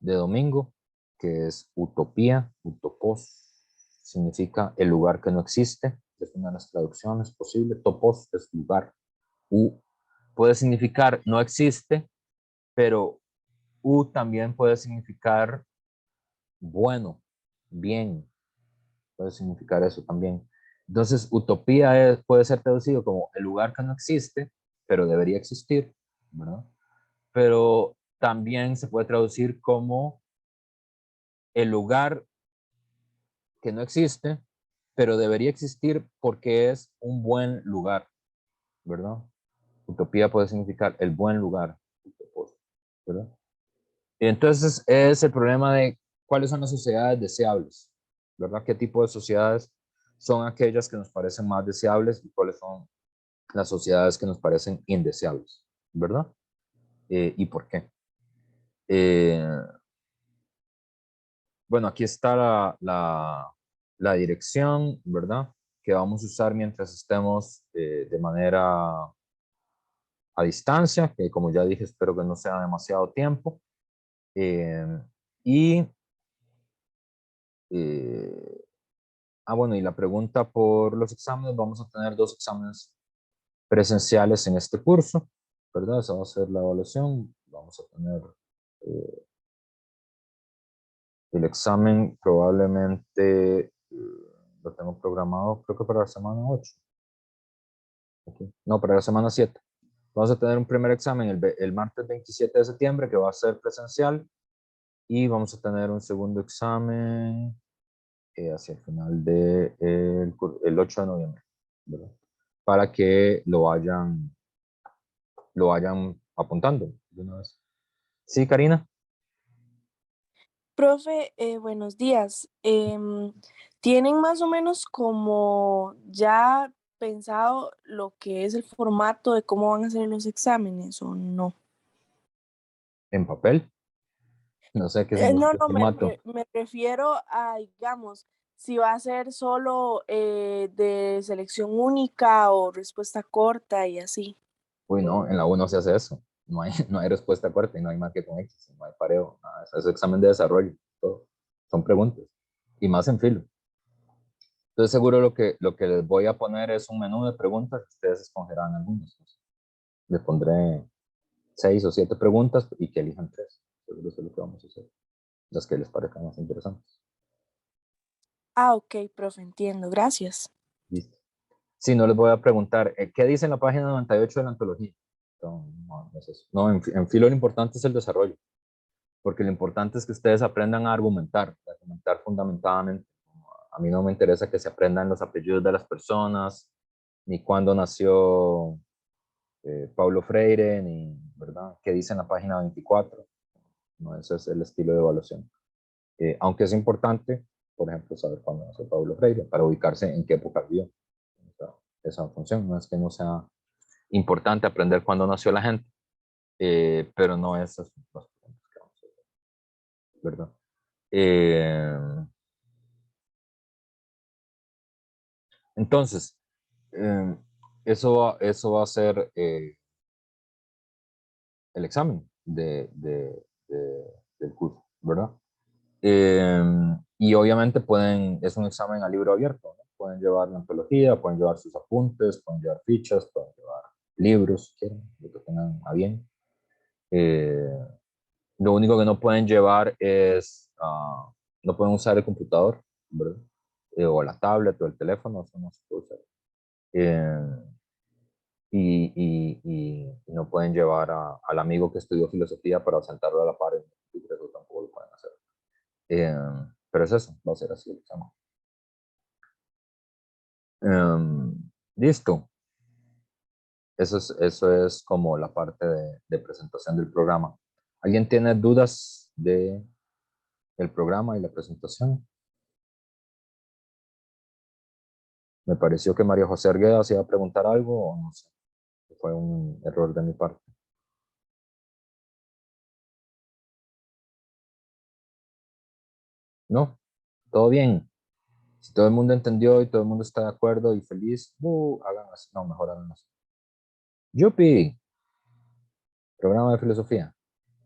de domingo, que es utopía, utopos, significa el lugar que no existe, es una de las traducciones posibles, topos es lugar, u puede significar no existe, pero u también puede significar bueno, bien, puede significar eso también. Entonces, utopía puede ser traducido como el lugar que no existe, pero debería existir, ¿verdad? Pero también se puede traducir como el lugar que no existe, pero debería existir porque es un buen lugar, ¿verdad? Utopía puede significar el buen lugar, ¿verdad? Y entonces es el problema de cuáles son las sociedades deseables, ¿verdad? ¿Qué tipo de sociedades son aquellas que nos parecen más deseables y cuáles son las sociedades que nos parecen indeseables, ¿verdad? ¿Y por qué? Eh, bueno, aquí está la dirección, ¿verdad? Que vamos a usar mientras estemos de manera a distancia, que como ya dije, espero que no sea demasiado tiempo. Eh, y, eh, bueno, y la pregunta por los exámenes, vamos a tener 2 exámenes presenciales en este curso, ¿verdad? Esa va a ser la evaluación. Vamos a tener el examen probablemente, lo tengo programado, creo que para la semana 8. Okay. No, para la semana 7. Vamos a tener un primer examen el martes 27 de septiembre que va a ser presencial y vamos a tener un segundo examen hacia el final el 8 de noviembre, ¿verdad? Para que lo vayan apuntando de una vez. Sí, Karina. Profe, buenos días. ¿Tienen más o menos como ya pensado lo que es el formato de cómo van a ser los exámenes o no? En papel. No sé qué No, significa no, formato. me refiero a, digamos, si va a ser solo de selección única o respuesta corta y así. Uy, no, en la U no se hace eso. No hay, no hay respuesta corta y no hay marque con X, no hay pareo. Nada, es examen de desarrollo. Todo. Son preguntas. Y más en filo. Entonces seguro lo que les voy a poner es un menú de preguntas. Ustedes escogerán algunas. Les pondré 6 o 7 preguntas y que elijan 3. Seguro eso es lo que vamos a hacer. Las que les parezcan más interesantes. Ah, ok, profe, entiendo. Gracias. Listo. Sí, no les voy a preguntar, ¿qué dice en la página 98 de la antología? No, no es eso. No, en filo lo importante es el desarrollo, porque lo importante es que ustedes aprendan a argumentar fundamentadamente. A mí no me interesa que se aprendan los apellidos de las personas, ni cuándo nació Paulo Freire, ni, ¿verdad? ¿Qué dice en la página 24? No, ese es el estilo de evaluación. Aunque es importante, por ejemplo, saber cuándo nació Paulo Freire, para ubicarse en qué época vivió. Esa función, no es que no sea importante aprender cuándo nació la gente, pero no esas son las preguntas que vamos a hacer, ¿verdad? Entonces, eso va a ser el examen del curso, ¿verdad? Y obviamente es un examen a libro abierto, ¿no? Pueden llevar la antología, pueden llevar sus apuntes, pueden llevar fichas, pueden llevar libros, si quieren, lo que tengan a bien. Lo único que no pueden llevar es, no pueden usar el computador, ¿verdad? O la tablet o el teléfono, eso no se puede usar. Y no pueden llevar al amigo que estudió filosofía para sentarlo a la par, eso tampoco lo pueden hacer. Pero es eso, va a ser así el examen. Listo. Eso es como la parte de presentación del programa. ¿Alguien tiene dudas del programa y la presentación? Me pareció que María José Argueda se iba a preguntar algo, o no sé, fue un error de mi parte. No, todo bien. Si todo el mundo entendió y todo el mundo está de acuerdo y feliz, hagan así. No, mejor hagan así. Yupi, programa de filosofía.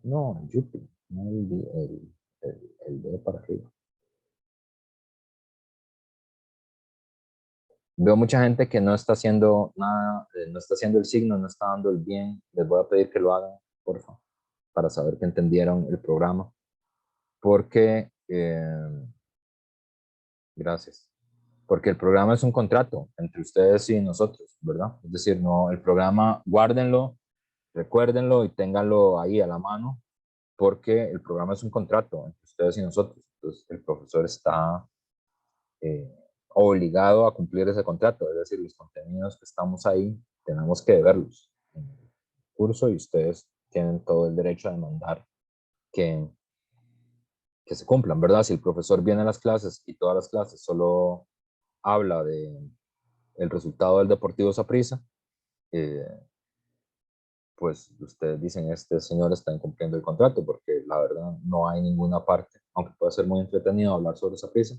No, Yupi, no el dedo para arriba. Veo mucha gente que no está haciendo nada, no está haciendo el signo, no está dando el bien. Les voy a pedir que lo hagan, por favor, para saber que entendieron el programa. Porque, gracias. Porque el programa es un contrato entre ustedes y nosotros, ¿verdad? Es decir, no, el programa, guárdenlo, recuérdenlo y ténganlo ahí a la mano, porque el programa es un contrato entre ustedes y nosotros. Entonces, el profesor está obligado a cumplir ese contrato, es decir, los contenidos que estamos ahí tenemos que verlos en el curso y ustedes tienen todo el derecho a demandar que se cumplan, ¿verdad? Si el profesor viene a las clases y todas las clases solo habla de el resultado del Deportivo Saprissa, pues ustedes dicen, este señor está incumpliendo el contrato, porque la verdad no hay ninguna parte, aunque puede ser muy entretenido hablar sobre Saprissa,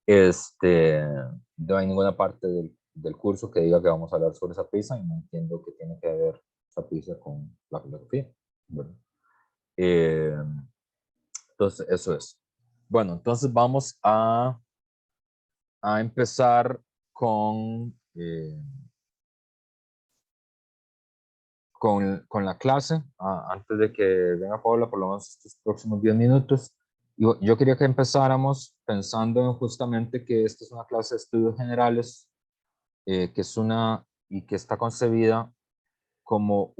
no hay ninguna parte del curso que diga que vamos a hablar sobre Saprissa, y no entiendo qué tiene que ver Saprissa con la filosofía, ¿verdad? Entonces, eso es. Bueno, entonces vamos a empezar con la clase, antes de que venga Paula, por lo menos estos próximos 10 minutos. Yo quería que empezáramos pensando en justamente que esta es una clase de estudios generales, que es y que está concebida como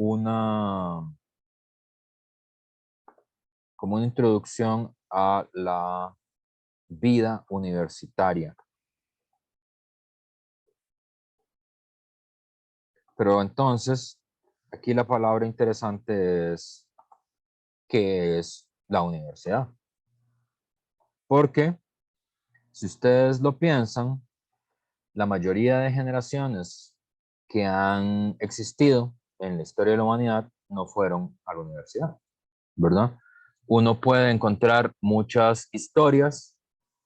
como una introducción a la vida universitaria. Pero entonces, aquí la palabra interesante es, ¿qué es la universidad? Porque si ustedes lo piensan, la mayoría de generaciones que han existido en la historia de la humanidad no fueron a la universidad, ¿verdad? Uno puede encontrar muchas historias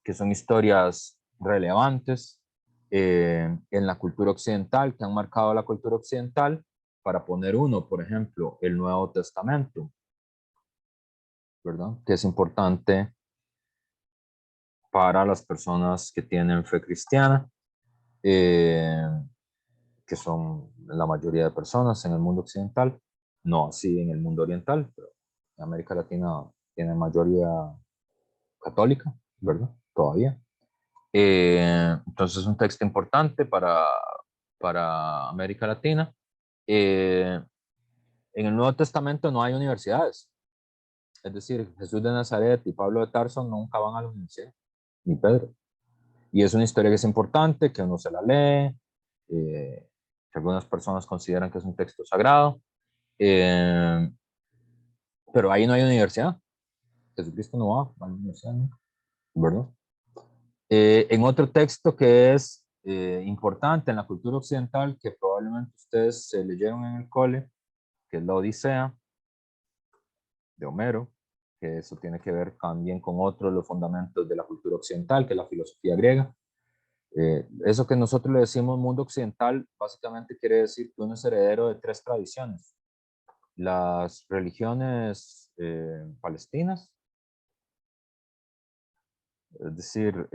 que son historias relevantes en la cultura occidental, que han marcado la cultura occidental. Para poner uno, por ejemplo, el Nuevo Testamento, ¿verdad? Que es importante para las personas que tienen fe cristiana, que son la mayoría de personas en el mundo occidental, no así en el mundo oriental, pero en América Latina tiene mayoría católica, ¿verdad? Todavía. Entonces es un texto importante para América Latina. En el Nuevo Testamento no hay universidades. Es decir, Jesús de Nazaret y Pablo de Tarso nunca van a la universidad, ni Pedro. Y es una historia que es importante, que uno se la lee, que algunas personas consideran que es un texto sagrado, pero ahí no hay universidad. Jesucristo no va a la universidad, ¿no? ¿Verdad? En otro texto que es importante en la cultura occidental, que probablemente ustedes se leyeron en el cole, que es la Odisea de Homero, que eso tiene que ver también con otros de los fundamentos de la cultura occidental, que es la filosofía griega. Eso que nosotros le decimos mundo occidental, básicamente quiere decir que uno es heredero de tres tradiciones. Las religiones palestinas, es decir,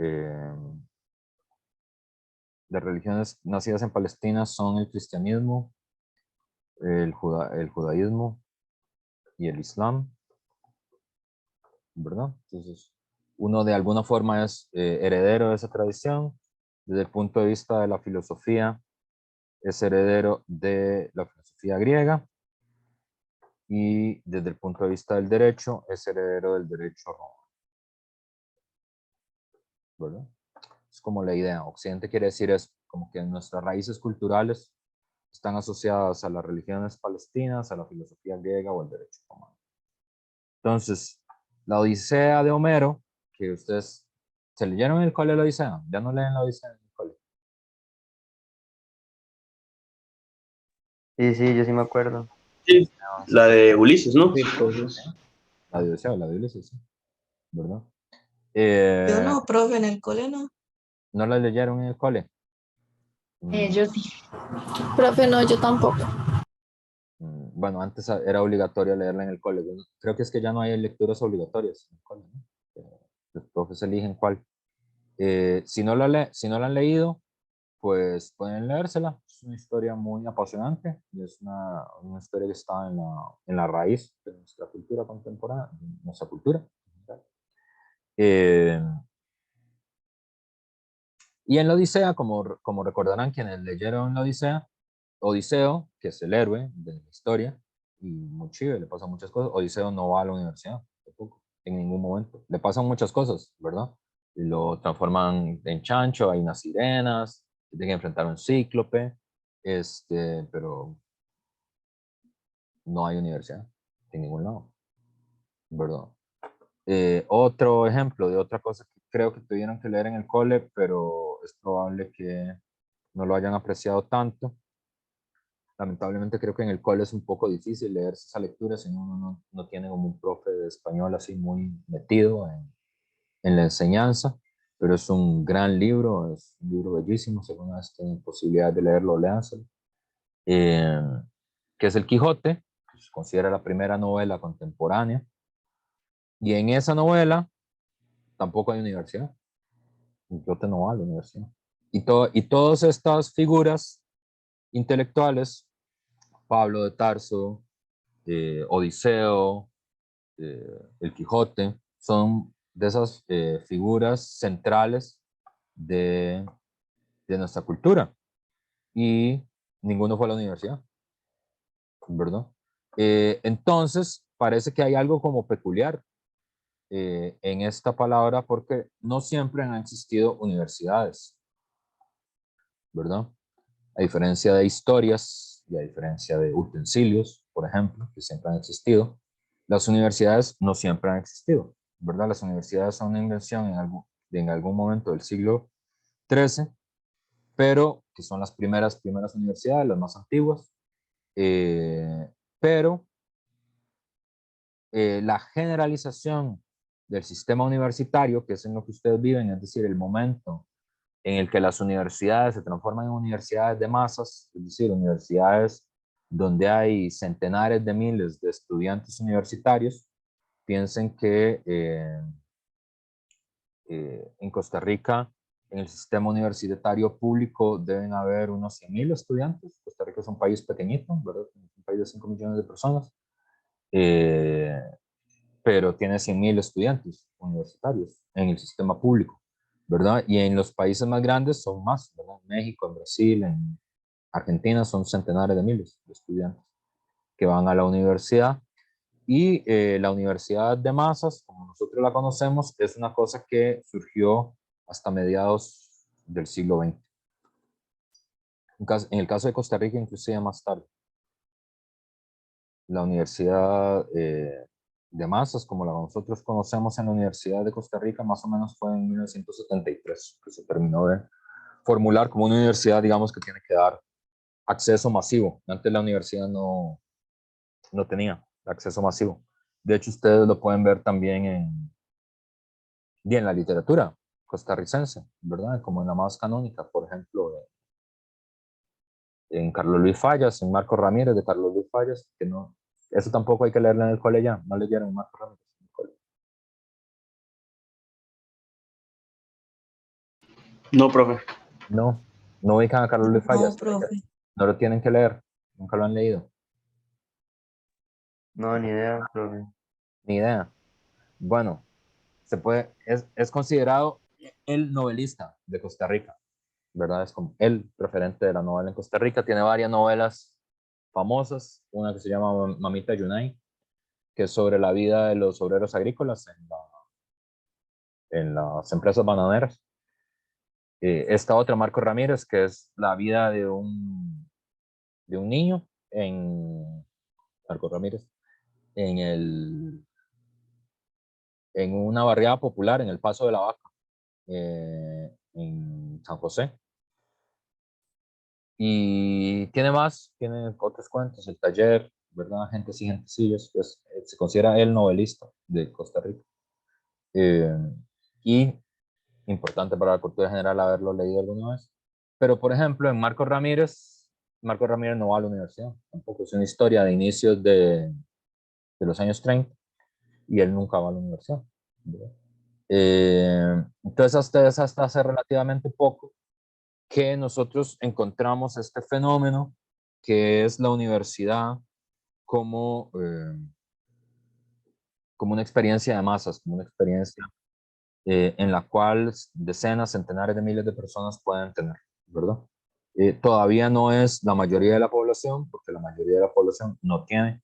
las religiones nacidas en Palestina son el cristianismo, el judaísmo y el islam, ¿verdad? Entonces, uno de alguna forma es heredero de esa tradición. Desde el punto de vista de la filosofía, es heredero de la filosofía griega, y desde el punto de vista del derecho, es heredero del derecho romano, ¿verdad? Es como la idea. Occidente quiere decir es como que nuestras raíces culturales están asociadas a las religiones palestinas, a la filosofía griega o al derecho romano. Entonces, la Odisea de Homero, que ustedes se leyeron en el cole la Odisea, ya no leen la Odisea en el cole. Sí, sí, yo sí me acuerdo. Sí, la de Ulises, ¿no? Sí, entonces, La de Odisea, la de Ulises, sí, ¿verdad? Yo no, profe, en el cole no. ¿No la leyeron en el cole? Yo sí. Profe, no, yo tampoco. Bueno, antes era obligatorio leerla en el cole. Bueno, creo que es que ya no hay lecturas obligatorias en el cole, ¿no? Los profes eligen cuál. Si no la han leído, pues pueden leérsela. Es una historia muy apasionante y es una historia que está en la raíz de nuestra cultura contemporánea, de nuestra cultura. Eh, y en la Odisea, como recordarán quienes leyeron la Odisea, Odiseo, que es el héroe de la historia, y muy chido, le pasan muchas cosas. Odiseo no va a la universidad, tampoco, en ningún momento. Le pasan muchas cosas, ¿verdad? Lo transforman en chancho, hay unas sirenas, tiene que enfrentar a un cíclope, pero no hay universidad en ningún lado, ¿verdad? Otro ejemplo de otra cosa que creo que tuvieron que leer en el cole, pero es probable que no lo hayan apreciado tanto. Lamentablemente creo que en el cole es un poco difícil leer esas lecturas si uno no tiene como un profe de español así muy metido en la enseñanza, pero es un gran libro, es un libro bellísimo, si alguna vez tienen posibilidad de leerlo, léanselo, eh, que es El Quijote, que se considera la primera novela contemporánea, y en esa novela tampoco hay universidad, el Quijote no va a la universidad. Y todas estas figuras intelectuales, Pablo de Tarso, Odiseo, el Quijote, son de esas figuras centrales de, de nuestra cultura y ninguno fue a la universidad, ¿verdad? Entonces, parece que hay algo como peculiar en esta palabra porque no siempre han existido universidades, ¿verdad? A diferencia de historias y a diferencia de utensilios, por ejemplo, que siempre han existido, las universidades no siempre han existido, ¿verdad? Las universidades son una invención en algún momento del siglo XIII, pero que son las primeras universidades, las más antiguas, pero la generalización del sistema universitario, que es en lo que ustedes viven, es decir, el momento en el que las universidades se transforman en universidades de masas, es decir, universidades donde hay centenares de miles de estudiantes universitarios, piensen que en Costa Rica, en el sistema universitario público, deben haber unos 100,000 estudiantes. Costa Rica es un país pequeñito, ¿verdad? Un país de 5 millones de personas, eh, pero tiene 100,000 estudiantes universitarios en el sistema público, ¿verdad? Y en los países más grandes son más, ¿verdad? En México, en Brasil, en Argentina son centenares de miles de estudiantes que van a la universidad. Y la universidad de masas, como nosotros la conocemos, es una cosa que surgió hasta mediados del siglo XX. En el caso de Costa Rica, inclusive más tarde. La universidad de masas, como la nosotros conocemos en la Universidad de Costa Rica, más o menos fue en 1973, que se terminó de formular como una universidad, digamos, que tiene que dar acceso masivo. Antes la universidad no tenía acceso masivo. De hecho, ustedes lo pueden ver también en la literatura costarricense, ¿verdad? Como en la más canónica, por ejemplo, en Carlos Luis Fallas, en Marcos Ramírez de Carlos Luis Fallas, que no, eso tampoco hay que leerlo en el cole ya, no leyeron Marcos Ramírez en el cole. No, profe. No ubican a Carlos Luis No, Fallas, profe. no lo tienen que leer, nunca lo han leído, No, ni idea, profe. ni idea. Bueno, es considerado el novelista de Costa Rica, ¿verdad? Es como el referente de la novela en Costa Rica. Tiene varias novelas famosas, una que se llama Mamita Yunay, que es sobre la vida de los obreros agrícolas en las empresas bananeras. Esta otra, Marco Ramírez, que es la vida de un niño Marco Ramírez, en una barriada popular en el Paso de la Vaca, en San José. Y tiene más, tiene otros cuentos, el taller, ¿verdad? Gentes y gentecillos, pues se considera el novelista de Costa Rica. Y importante para la cultura general haberlo leído alguna vez. Pero, por ejemplo, en Marcos Ramírez no va a la universidad, tampoco es una historia de inicios de los años 30 y él nunca va a la universidad. Entonces, hasta hace relativamente poco que nosotros encontramos este fenómeno que es la universidad como, como una experiencia de masas, como una experiencia en la cual decenas, centenares de miles de personas pueden tener, ¿verdad? Todavía no es la mayoría de la población, porque la mayoría de la población no tiene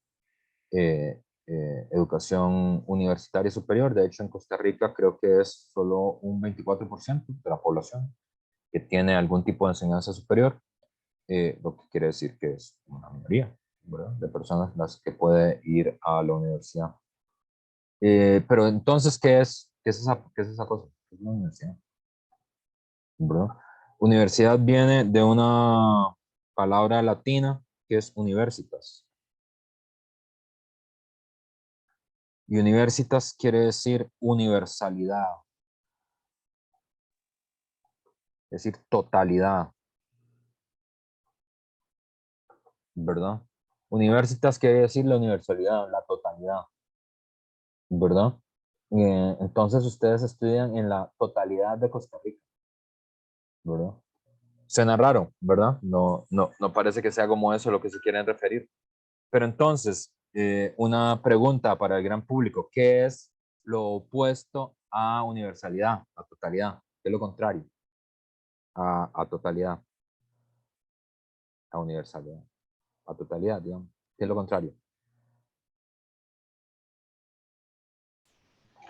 educación universitaria superior. De hecho, en Costa Rica creo que es solo un 24% de la población que tiene algún tipo de enseñanza superior, lo que quiere decir que es una minoría, ¿verdad?, de personas las que puede ir a la universidad. Pero entonces, qué es esa cosa? ¿Qué es una universidad? ¿Verdad? Universidad viene de una palabra latina que es universitas. Y universitas quiere decir universalidad, es decir, totalidad, ¿verdad? Universitas quiere decir la universalidad, la totalidad, ¿verdad? Entonces ustedes estudian en la totalidad de Costa Rica, ¿verdad? Suena raro, ¿verdad? No parece que sea como eso lo que se quieren referir. Pero entonces, una pregunta para el gran público: ¿qué es lo opuesto a universalidad, a totalidad? ¿Qué es lo contrario a totalidad, a universalidad, a totalidad, digamos? ¿Qué es lo contrario?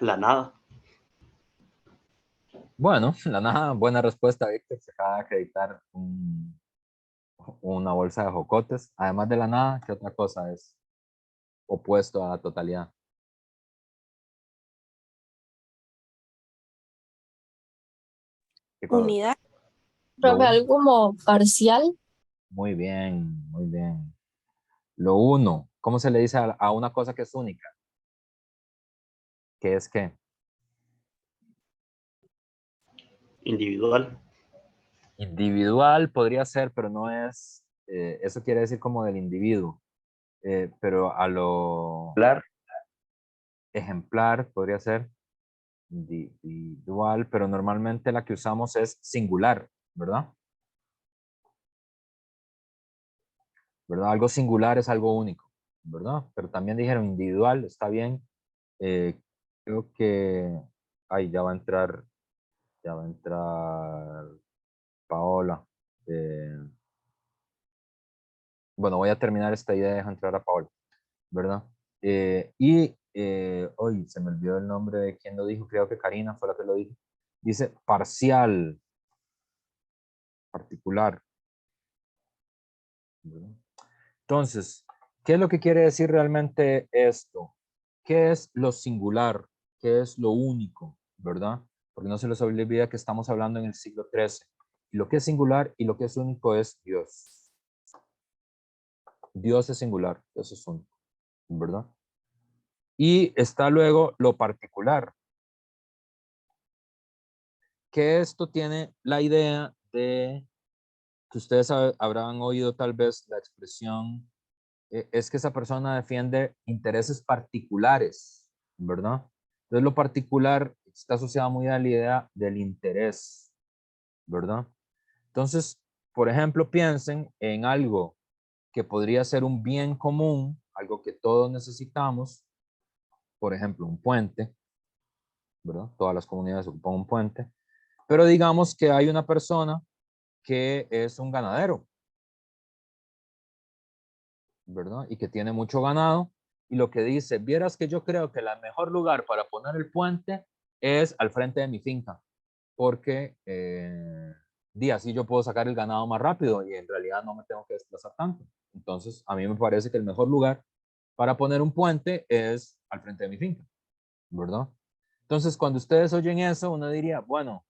La nada. Bueno, la nada, buena respuesta, Víctor. Se acaba de acreditar una bolsa de jocotes. Además de la nada, ¿qué otra cosa es opuesto a la totalidad? ¿Qué cosa? Unidad. Profe, algo como parcial. Muy bien, muy bien. Lo uno, ¿cómo se le dice a una cosa que es única? ¿Qué es qué? Individual. Individual podría ser, pero no es, eso quiere decir como del individuo, pero a lo ejemplar podría ser individual, pero normalmente la que usamos es singular, ¿verdad? ¿Verdad? Algo singular es algo único, ¿verdad? Pero también dijeron individual, está bien. Creo que, ay, ya va a entrar Paola. Bueno, voy a terminar esta idea, deja entrar a Paola, ¿verdad? Hoy se me olvidó el nombre de quien lo dijo, creo que Karina fue la que lo dijo. Dice parcial, particular, ¿verdad? Entonces, ¿qué es lo que quiere decir realmente esto? ¿Qué es lo singular? ¿Qué es lo único? ¿Verdad? Porque no se les olvide que estamos hablando en el siglo XIII. Y lo que es singular y lo que es único es Dios. Dios es singular, eso es único, ¿verdad? Y está luego lo particular, que esto tiene la idea de que ustedes habrán oído tal vez la expresión, es que esa persona defiende intereses particulares, ¿verdad? Entonces lo particular está asociado muy a la idea del interés, ¿verdad? Entonces, por ejemplo, piensen en algo que podría ser un bien común, algo que todos necesitamos, por ejemplo, un puente, ¿verdad? Todas las comunidades ocupan un puente, pero digamos que hay una persona que es un ganadero, ¿verdad? Y que tiene mucho ganado, y lo que dice: vieras que yo creo que el mejor lugar para poner el puente es al frente de mi finca, porque así yo puedo sacar el ganado más rápido y en realidad no me tengo que desplazar tanto. Entonces, a mí me parece que el mejor lugar para poner un puente es al frente de mi finca, ¿verdad? Entonces, cuando ustedes oyen eso, uno diría, bueno,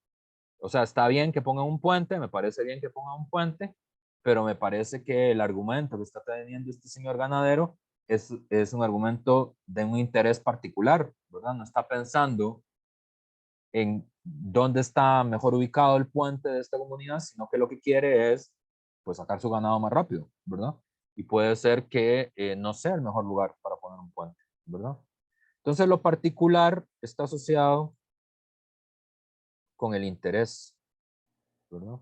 o sea, está bien que pongan un puente, me parece bien que pongan un puente, pero me parece que el argumento que está teniendo este señor ganadero es un argumento de un interés particular, ¿verdad? No está pensando en dónde está mejor ubicado el puente de esta comunidad, sino que lo que quiere es pues sacar su ganado más rápido, ¿verdad? Y puede ser que no sea el mejor lugar para poner un puente, ¿verdad? Entonces lo particular está asociado con el interés, ¿verdad?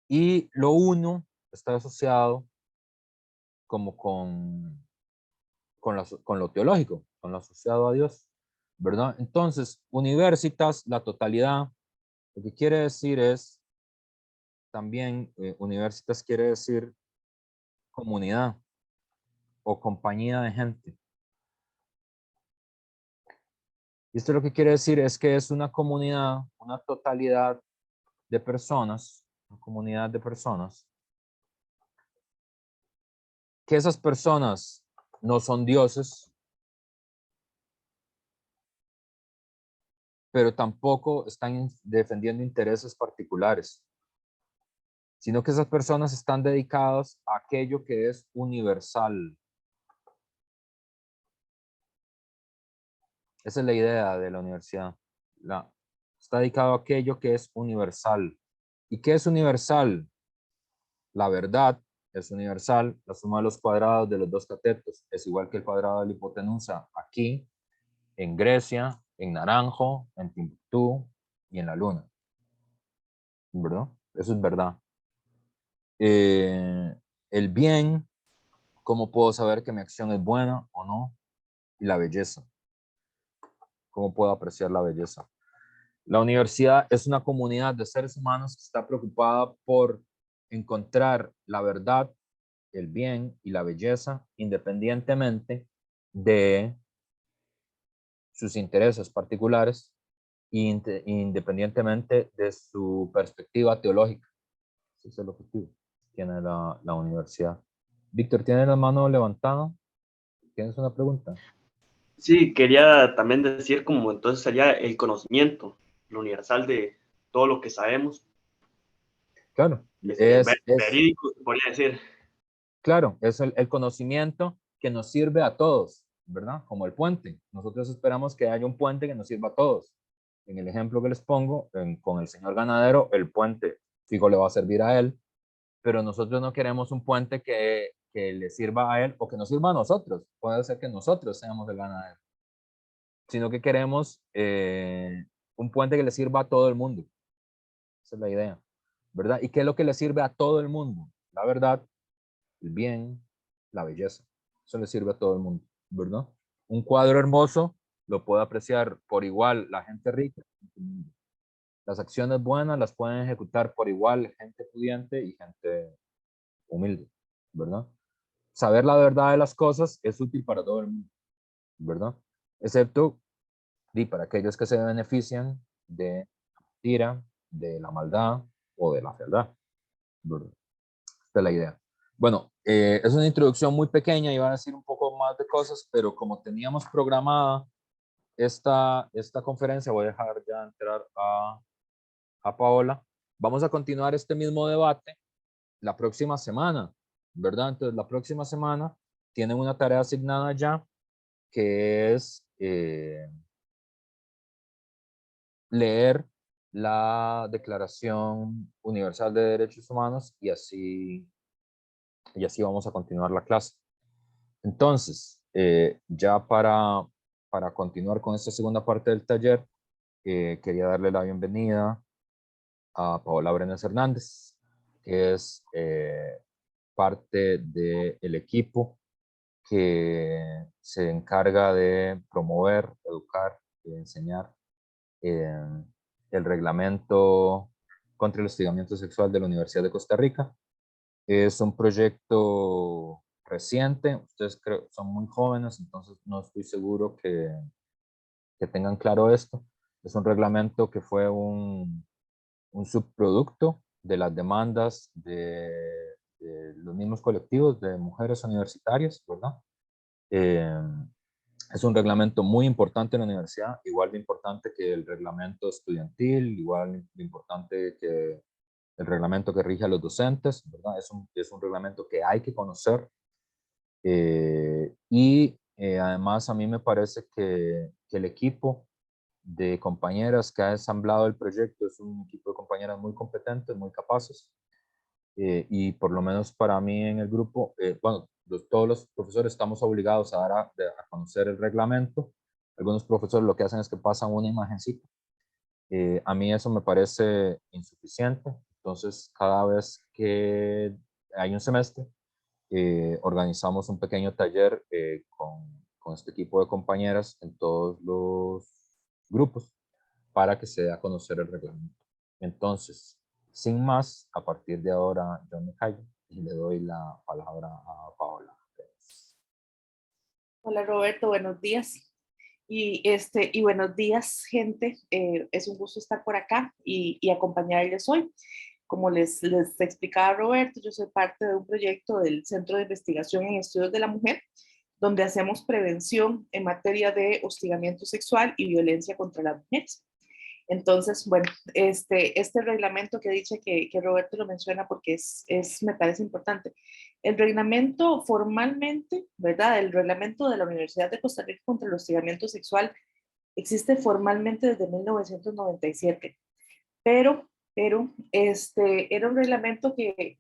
Y lo uno está asociado como con lo teológico, con lo asociado a Dios, ¿verdad? Entonces, universitas, la totalidad, lo que quiere decir es, también universitas quiere decir comunidad o compañía de gente. Y esto lo que quiere decir es que es una comunidad, una totalidad de personas, una comunidad de personas, que esas personas no son dioses, pero tampoco están defendiendo intereses particulares, sino que esas personas están dedicadas a aquello que es universal. Esa es la idea de la universidad. Está dedicado a aquello que es universal. ¿Y qué es universal? La verdad es universal. La suma de los cuadrados de los dos catetos es igual que el cuadrado de la hipotenusa aquí, en Grecia, en Naranjo, en Timbuktu y en la Luna. ¿Verdad? Eso es verdad. El bien, ¿cómo puedo saber que mi acción es buena o no? Y la belleza. ¿Cómo puedo apreciar la belleza? La universidad es una comunidad de seres humanos que está preocupada por encontrar la verdad, el bien y la belleza independientemente de sus intereses particulares e independientemente de su perspectiva teológica. Ese es el objetivo que tiene la universidad. Víctor, ¿tiene la mano levantada? ¿Tienes una pregunta? Sí, quería también decir como entonces sería el conocimiento, lo universal de todo lo que sabemos. Claro, es Verídico, podría decir. claro, es el conocimiento que nos sirve a todos, ¿verdad? Como el puente. Nosotros esperamos que haya un puente que nos sirva a todos. En el ejemplo que les pongo, con el señor ganadero, el puente, fijo, le va a servir a él, pero nosotros no queremos un puente que le sirva a él o que nos sirva a nosotros. Puede ser que nosotros seamos el ganadero, sino que queremos un puente que le sirva a todo el mundo. Esa es la idea, ¿verdad? ¿Y qué es lo que le sirve a todo el mundo? La verdad, el bien, la belleza. Eso le sirve a todo el mundo, ¿verdad? Un cuadro hermoso lo puede apreciar por igual la gente rica. Las acciones buenas las pueden ejecutar por igual gente pudiente y gente humilde, ¿verdad? Saber la verdad de las cosas es útil para todo el mundo, ¿verdad? Excepto para aquellos que se benefician de la mentira, de la maldad o de la fealdad, ¿verdad? Esta es la idea. Bueno, es una introducción muy pequeña, iba a decir un poco más de cosas, pero como teníamos programada esta conferencia, voy a dejar ya entrar a Paola. Vamos a continuar este mismo debate la próxima semana, ¿verdad? Entonces, la próxima semana tienen una tarea asignada ya, que es leer la Declaración Universal de Derechos Humanos y así vamos a continuar la clase. Entonces, ya para continuar con esta segunda parte del taller, quería darle la bienvenida a Paola Brenes Hernández, que es parte del equipo que se encarga de promover, educar y enseñar el reglamento contra el hostigamiento sexual de la Universidad de Costa Rica. Es un proyecto reciente, ustedes son muy jóvenes, entonces no estoy seguro que tengan claro esto. Es un reglamento que fue un subproducto de las demandas de los mismos colectivos de mujeres universitarias, ¿verdad? Es un reglamento muy importante en la universidad, igual de importante que el reglamento estudiantil, igual de importante que el reglamento que rige a los docentes, ¿verdad? Es un reglamento que hay que conocer. Además, a mí me parece que el equipo de compañeras que ha ensamblado el proyecto es un equipo de compañeras muy competentes, muy capaces. Y por lo menos para mí en el grupo, bueno, todos los profesores estamos obligados a dar a conocer el reglamento. Algunos profesores lo que hacen es que pasan una imagencita. A mí eso me parece insuficiente. Entonces, cada vez que hay un semestre, organizamos un pequeño taller con este equipo de compañeras en todos los grupos para que se dé a conocer el reglamento. Entonces, sin más, a partir de ahora yo me callo y le doy la palabra a Paola. Hola Roberto, buenos días. Y buenos días, gente. Es un gusto estar por acá y acompañarles hoy. Como les explicaba Roberto, yo soy parte de un proyecto del Centro de Investigación en Estudios de la Mujer, donde hacemos prevención en materia de hostigamiento sexual y violencia contra las mujeres. Entonces, bueno, este reglamento que dice que Roberto lo menciona porque me parece importante. El reglamento formalmente, ¿verdad? El reglamento de la Universidad de Costa Rica contra el hostigamiento sexual existe formalmente desde 1997, pero era un reglamento que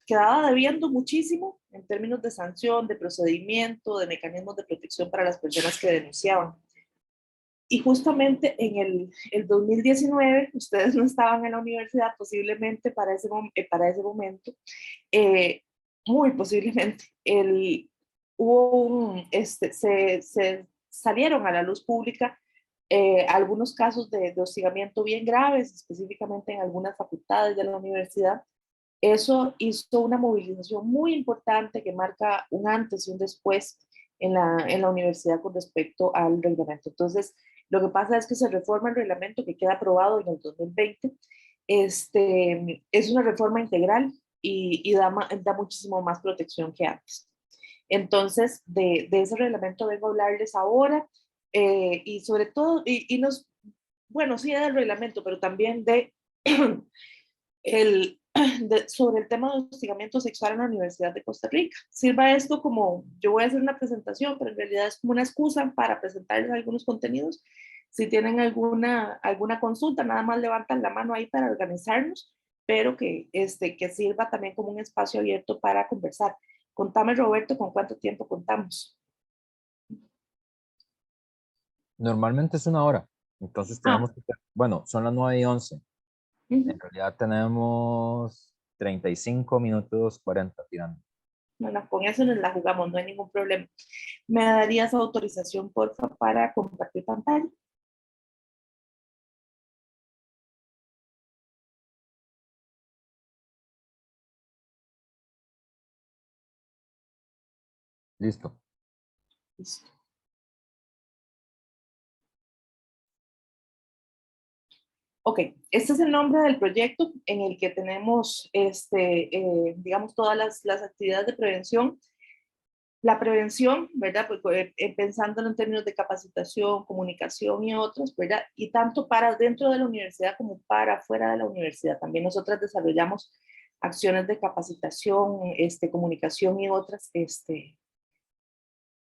quedaba debiendo muchísimo en términos de sanción, de procedimiento, de mecanismos de protección para las personas que denunciaban. Y justamente en el 2019, ustedes no estaban en la universidad posiblemente para ese momento, muy posiblemente, se salieron a la luz pública algunos casos de hostigamiento bien graves, específicamente en algunas facultades de la universidad. Eso hizo una movilización muy importante que marca un antes y un después en la universidad con respecto al reglamento. Entonces, lo que pasa es que se reforma el reglamento que queda aprobado en el 2020. Es una reforma integral y da muchísimo más protección que antes. Entonces, de ese reglamento vengo a hablarles ahora y sobre todo, bueno, sí del reglamento, pero también sobre el tema de hostigamiento sexual en la Universidad de Costa Rica. Sirva esto como, yo voy a hacer una presentación, pero en realidad es como una excusa para presentarles algunos contenidos. Si tienen alguna consulta, nada más levantan la mano ahí para organizarnos, pero que sirva también como un espacio abierto para conversar. Contame, Roberto, ¿con cuánto tiempo contamos? Normalmente es 1 hora, entonces tenemos que, bueno, son las 9:11. En realidad tenemos 35 minutos 40 tirando. Bueno, con eso nos la jugamos, no hay ningún problema. ¿Me darías autorización, porfa, para compartir pantalla? Listo. Listo. Ok, este es el nombre del proyecto en el que tenemos, digamos, todas las actividades de prevención. La prevención, ¿verdad? Pues, pensándolo en términos de capacitación, comunicación y otros, ¿verdad? Y tanto para dentro de la universidad como para fuera de la universidad. También nosotras desarrollamos acciones de capacitación, comunicación y otras,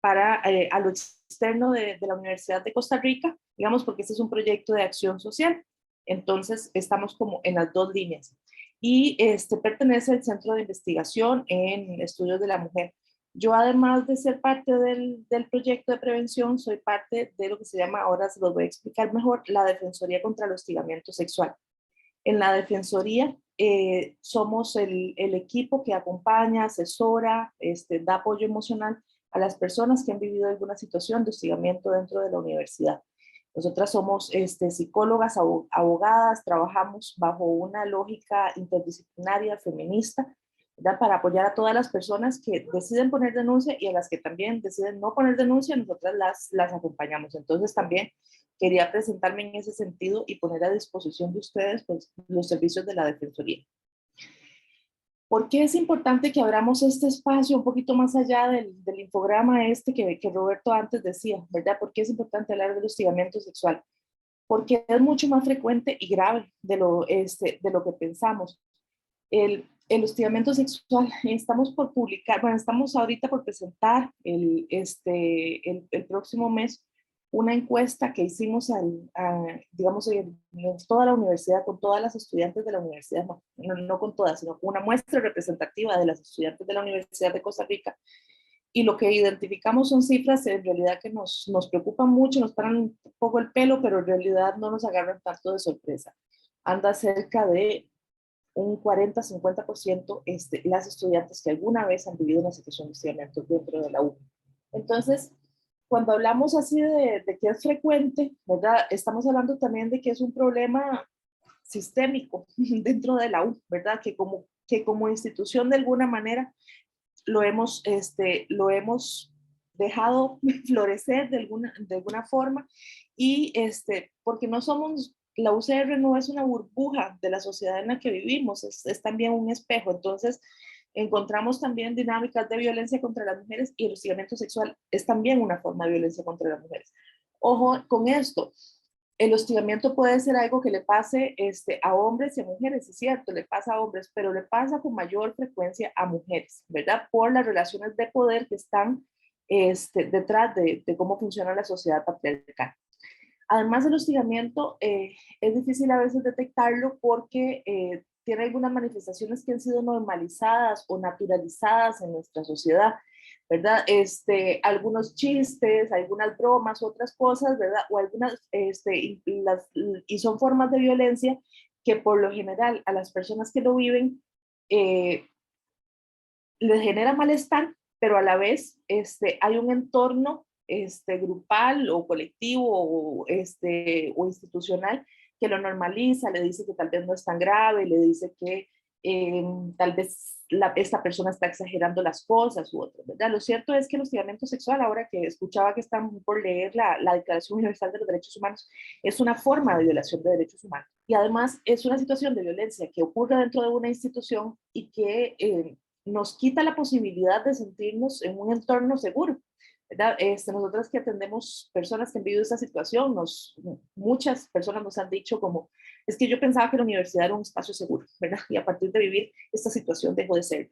para a lo externo de la Universidad de Costa Rica, digamos, porque este es un proyecto de acción social. Entonces, estamos como en las dos líneas. Y pertenece al Centro de Investigación en Estudios de la Mujer. Yo, además de ser parte del proyecto de prevención, soy parte de lo que se llama, ahora se los voy a explicar mejor, la Defensoría contra el Hostigamiento Sexual. En la Defensoría somos el equipo que acompaña, asesora, da apoyo emocional a las personas que han vivido alguna situación de hostigamiento dentro de la universidad. Nosotras somos psicólogas, abogadas, trabajamos bajo una lógica interdisciplinaria, feminista, ¿verdad? Para apoyar a todas las personas que deciden poner denuncia y a las que también deciden no poner denuncia, nosotras las acompañamos. Entonces también quería presentarme en ese sentido y poner a disposición de ustedes pues, los servicios de la Defensoría. ¿Por qué es importante que abramos este espacio un poquito más allá del infograma que Roberto antes decía, ¿verdad? ¿Por qué es importante hablar del hostigamiento sexual? Porque es mucho más frecuente y grave de lo que pensamos. El hostigamiento sexual, estamos por publicar, bueno, estamos ahorita por presentar el próximo mes una encuesta que hicimos, digamos, en toda la universidad, con todas las estudiantes de la universidad, no con todas, sino con una muestra representativa de las estudiantes de la Universidad de Costa Rica. Y lo que identificamos son cifras en realidad que nos preocupan mucho, nos paran un poco el pelo, pero en realidad no nos agarran tanto de sorpresa. Anda cerca de un 40-50% las estudiantes que alguna vez han vivido una situación de hostigamiento dentro de la U. Entonces, cuando hablamos así de que es frecuente, ¿verdad? Estamos hablando también de que es un problema sistémico dentro de la U, ¿verdad? Que como institución de alguna manera lo hemos dejado florecer de alguna forma y porque no somos, la UCR no es una burbuja de la sociedad en la que vivimos, es también un espejo. Entonces encontramos también dinámicas de violencia contra las mujeres y el hostigamiento sexual es también una forma de violencia contra las mujeres. Ojo con esto, el hostigamiento puede ser algo que le pase a hombres y a mujeres, es cierto, le pasa a hombres, pero le pasa con mayor frecuencia a mujeres, ¿verdad? Por las relaciones de poder que están detrás de cómo funciona la sociedad patriarcal. Además, el hostigamiento es difícil a veces detectarlo porque tiene algunas manifestaciones que han sido normalizadas o naturalizadas en nuestra sociedad, ¿verdad? Algunos chistes, algunas bromas, otras cosas, ¿verdad? O algunas, y son formas de violencia que por lo general a las personas que lo viven les genera malestar, pero a la vez hay un entorno grupal o colectivo o institucional que lo normaliza, le dice que tal vez no es tan grave, le dice que tal vez esta persona está exagerando las cosas u otras, ¿verdad? Lo cierto es que el hostigamiento sexual, ahora que escuchaba que están por leer la Declaración Universal de los Derechos Humanos, es una forma de violación de derechos humanos. Y además es una situación de violencia que ocurre dentro de una institución y que nos quita la posibilidad de sentirnos en un entorno seguro, ¿verdad? Nosotras que atendemos personas que han vivido esta situación, muchas personas nos han dicho como, es que yo pensaba que la universidad era un espacio seguro, ¿verdad? Y a partir de vivir esta situación dejó de ser.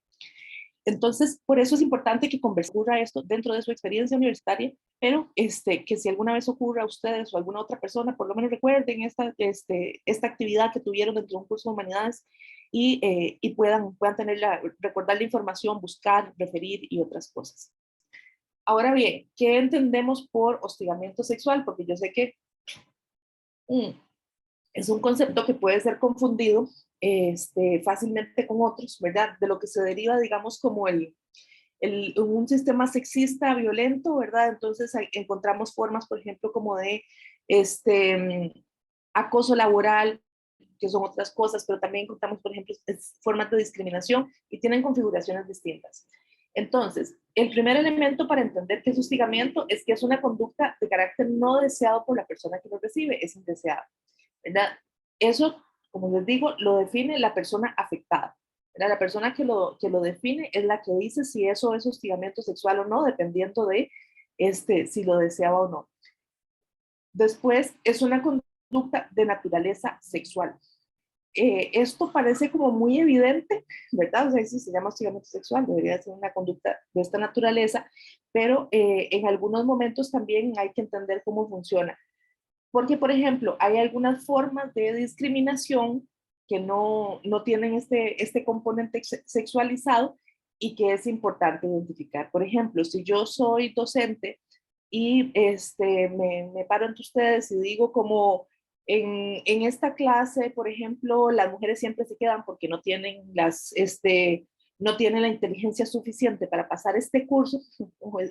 Entonces, por eso es importante que ocurra esto dentro de su experiencia universitaria, pero que si alguna vez ocurre a ustedes o a alguna otra persona, por lo menos recuerden esta actividad que tuvieron dentro de un curso de humanidades y puedan recordar la información, buscar, referir y otras cosas. Ahora bien, ¿qué entendemos por hostigamiento sexual? Porque yo sé que es un concepto que puede ser confundido fácilmente con otros, ¿verdad? De lo que se deriva, digamos, como un sistema sexista violento, ¿verdad? Entonces encontramos formas, por ejemplo, como de acoso laboral, que son otras cosas, pero también encontramos, por ejemplo, formas de discriminación y tienen configuraciones distintas. Entonces, el primer elemento para entender qué es hostigamiento es que es una conducta de carácter no deseado por la persona que lo recibe, es indeseada, ¿verdad? Eso, como les digo, lo define la persona afectada, ¿verdad? La persona que lo define es la que dice si eso es hostigamiento sexual o no, dependiendo de si lo deseaba o no. Después, es una conducta de naturaleza sexual. Esto parece como muy evidente, ¿verdad? O sea, si se llama hostigamiento sexual, debería ser una conducta de esta naturaleza, pero en algunos momentos también hay que entender cómo funciona. Porque, por ejemplo, hay algunas formas de discriminación que no tienen este componente sexualizado y que es importante identificar. Por ejemplo, si yo soy docente y me paro entre ustedes y digo como en esta clase, por ejemplo, las mujeres siempre se quedan porque no tienen no tienen la inteligencia suficiente para pasar este curso.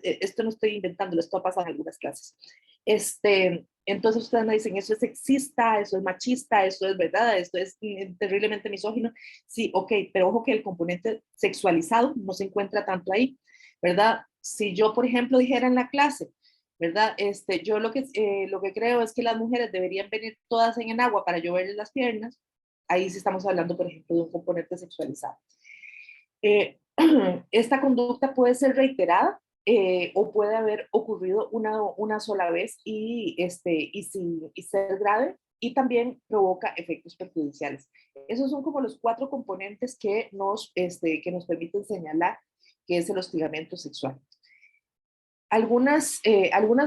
Esto no estoy inventando, esto pasa en algunas clases. Entonces ustedes me dicen, eso es sexista, eso es machista, eso es verdad, esto es terriblemente misógino. Sí, ok, pero ojo que el componente sexualizado no se encuentra tanto ahí, ¿verdad? Si yo, por ejemplo, dijera en la clase, ¿verdad? Yo lo que creo es que las mujeres deberían venir todas en agua para yo verles las piernas, ahí sí estamos hablando, por ejemplo, de un componente sexualizado. Esta conducta puede ser reiterada o puede haber ocurrido una sola vez y ser grave y también provoca efectos perjudiciales. Esos son como los 4 componentes que que nos permiten señalar que es el hostigamiento sexual. Algunas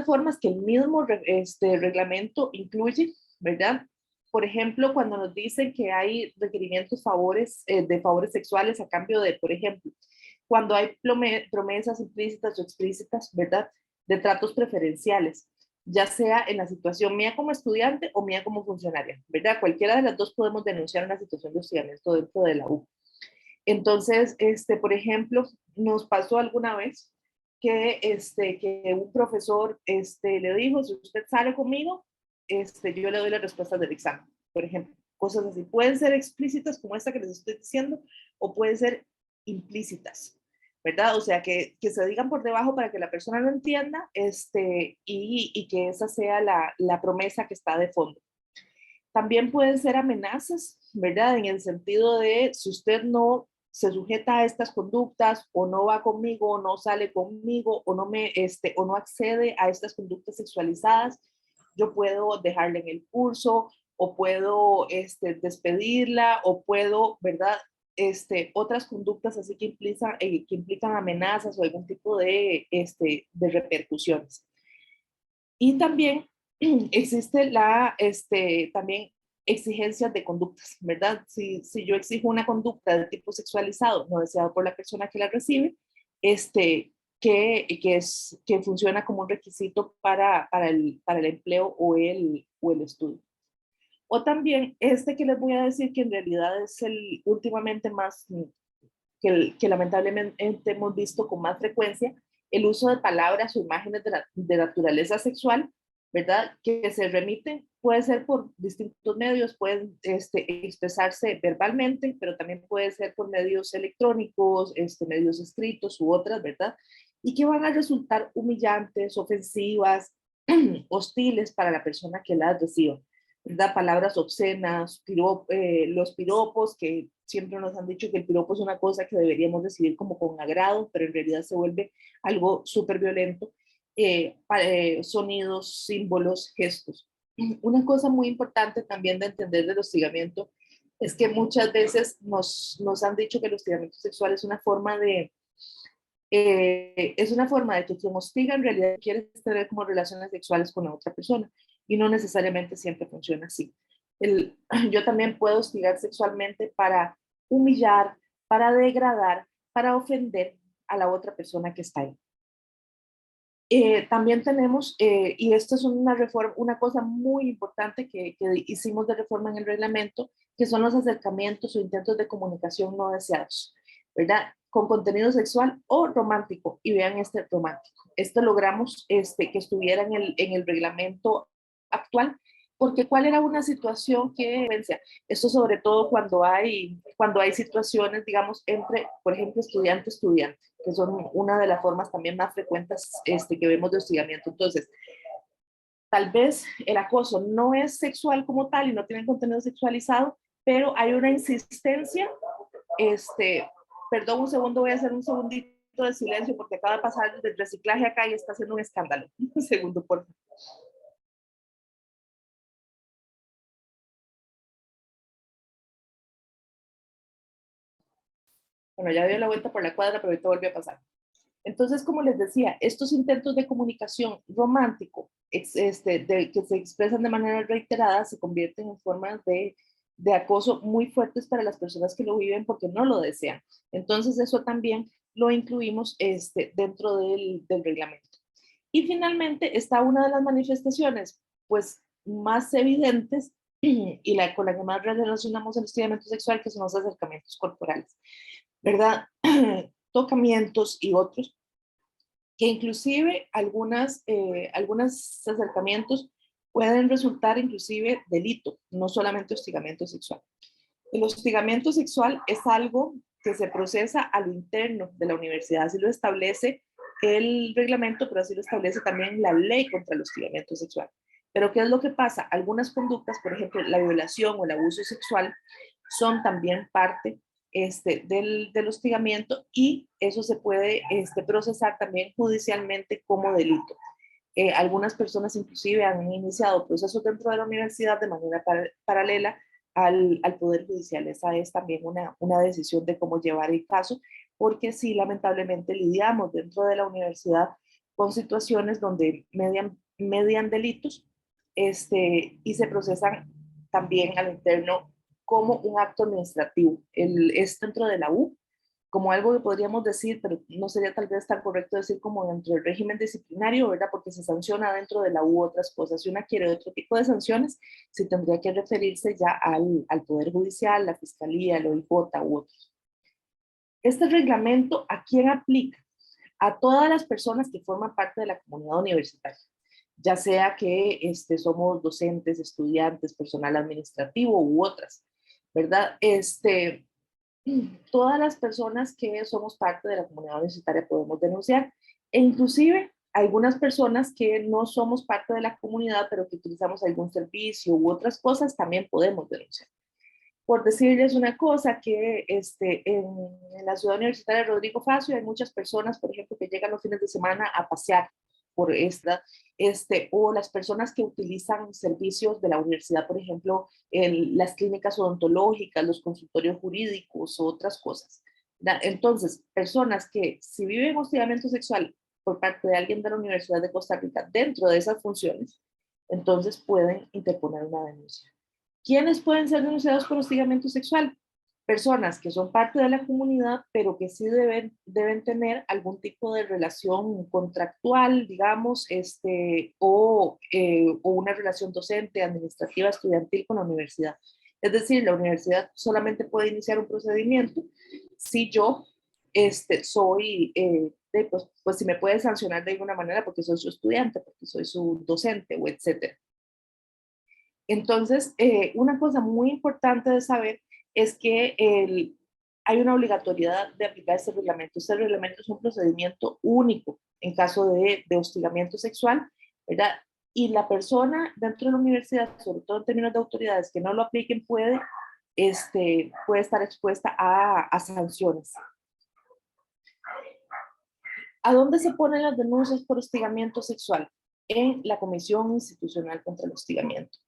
formas que el mismo reglamento incluye, ¿verdad? Por ejemplo, cuando nos dicen que hay requerimientos de favores sexuales a cambio de, por ejemplo, cuando hay promesas implícitas o explícitas, ¿verdad? De tratos preferenciales, ya sea en la situación mía como estudiante o mía como funcionaria, ¿verdad? Cualquiera de las dos podemos denunciar una situación de hostigamiento dentro de la U. Entonces, por ejemplo, nos pasó alguna vez que un profesor le dijo, si usted sale conmigo, yo le doy las respuestas del examen, por ejemplo. Cosas así. Pueden ser explícitas como esta que les estoy diciendo o pueden ser implícitas, ¿verdad? O sea, que se digan por debajo para que la persona lo entienda y que esa sea la promesa que está de fondo. También pueden ser amenazas, ¿verdad? En el sentido de si usted no se sujeta a estas conductas o no va conmigo o no sale conmigo o no accede a estas conductas sexualizadas, yo puedo dejarle en el curso o puedo despedirla o puedo, ¿verdad? Otras conductas así que implican amenazas o algún tipo de repercusiones. Y también existe también exigencias de conductas, ¿verdad? Si yo exijo una conducta de tipo sexualizado no deseado por la persona que la recibe, que funciona como un requisito para el empleo o el estudio. O también que les voy a decir que en realidad es el últimamente más, que lamentablemente hemos visto con más frecuencia, el uso de palabras o imágenes de naturaleza sexual, ¿verdad? Que se remiten, puede ser por distintos medios, pueden expresarse verbalmente, pero también puede ser por medios electrónicos, medios escritos u otras, ¿verdad? Y que van a resultar humillantes, ofensivas, hostiles para la persona que las reciba, ¿verdad? Palabras obscenas, los piropos, que siempre nos han dicho que el piropo es una cosa que deberíamos recibir como con agrado, pero en realidad se vuelve algo súper violento. Sonidos, símbolos, gestos. Una cosa muy importante también de entender del hostigamiento es que muchas veces nos han dicho que el hostigamiento sexual es una forma de que quien hostiga en realidad quiere tener como relaciones sexuales con la otra persona y no necesariamente siempre funciona así. Yo también puedo hostigar sexualmente para humillar, para degradar, para ofender a la otra persona que está ahí. También tenemos, y esto es una cosa muy importante que hicimos de reforma en el reglamento, que son los acercamientos o intentos de comunicación no deseados, ¿verdad? Con contenido sexual o romántico. Y vean romántico. Esto logramos que estuviera en el reglamento actual, porque ¿cuál era una situación que vencía? Esto sobre todo cuando hay situaciones, digamos, entre, por ejemplo, estudiante-estudiante, que son una de las formas también más frecuentes que vemos de hostigamiento. Entonces, tal vez el acoso no es sexual como tal y no tiene contenido sexualizado, pero hay una insistencia. Perdón un segundo, voy a hacer un segundito de silencio porque acaba de pasar el reciclaje acá y está haciendo un escándalo. Un segundo, por favor. Bueno, ya dio la vuelta por la cuadra, pero ahorita volvió a pasar. Entonces, como les decía, estos intentos de comunicación romántico que se expresan de manera reiterada se convierten en formas de acoso muy fuertes para las personas que lo viven porque no lo desean. Entonces, eso también lo incluimos dentro del reglamento. Y finalmente está una de las manifestaciones pues, más evidentes y con la que más relacionamos el hostigamiento sexual, que son los acercamientos corporales, ¿verdad? Tocamientos y otros, que inclusive algunos acercamientos pueden resultar inclusive delito, no solamente hostigamiento sexual. El hostigamiento sexual es algo que se procesa a lo interno de la universidad, así lo establece el reglamento, pero así lo establece también la ley contra el hostigamiento sexual. Pero ¿qué es lo que pasa? Algunas conductas, por ejemplo, la violación o el abuso sexual, son también parte del hostigamiento y eso se puede procesar también judicialmente como delito. Algunas personas inclusive han iniciado procesos dentro de la universidad de manera paralela al Poder Judicial. Esa es también una decisión de cómo llevar el caso, porque sí, lamentablemente lidiamos dentro de la universidad con situaciones donde median delitos y se procesan también al interno como un acto administrativo. Es dentro de la U, como algo que podríamos decir, pero no sería tal vez tan correcto decir como dentro del régimen disciplinario, ¿verdad? Porque se sanciona dentro de la U otras cosas. Si una quiere otro tipo de sanciones, sí tendría que referirse ya al Poder Judicial, la Fiscalía, el OIJ u otros. Este reglamento, ¿a quién aplica? A todas las personas que forman parte de la comunidad universitaria, ya sea que somos docentes, estudiantes, personal administrativo u otras, ¿verdad? Todas las personas que somos parte de la comunidad universitaria podemos denunciar, e inclusive algunas personas que no somos parte de la comunidad, pero que utilizamos algún servicio u otras cosas, también podemos denunciar. Por decirles una cosa, que en la ciudad universitaria de Rodrigo Facio hay muchas personas, por ejemplo, que llegan los fines de semana a pasear por o las personas que utilizan servicios de la universidad, por ejemplo, las clínicas odontológicas, los consultorios jurídicos, otras cosas. Entonces, personas que si viven hostigamiento sexual por parte de alguien de la Universidad de Costa Rica dentro de esas funciones, entonces pueden interponer una denuncia. ¿Quiénes pueden ser denunciados por hostigamiento sexual? Personas que son parte de la comunidad, pero que sí deben tener algún tipo de relación contractual, digamos, o una relación docente, administrativa, estudiantil con la universidad. Es decir, la universidad solamente puede iniciar un procedimiento si yo soy, pues si me puede sancionar de alguna manera porque soy su estudiante, porque soy su docente, o etcétera. Entonces, una cosa muy importante de saber es que hay una obligatoriedad de aplicar este reglamento. Este reglamento es un procedimiento único en caso de hostigamiento sexual, ¿verdad? Y la persona dentro de la universidad, sobre todo en términos de autoridades que no lo apliquen, puede estar expuesta a sanciones. ¿A dónde se ponen las denuncias por hostigamiento sexual? En la Comisión Institucional contra el Hostigamiento.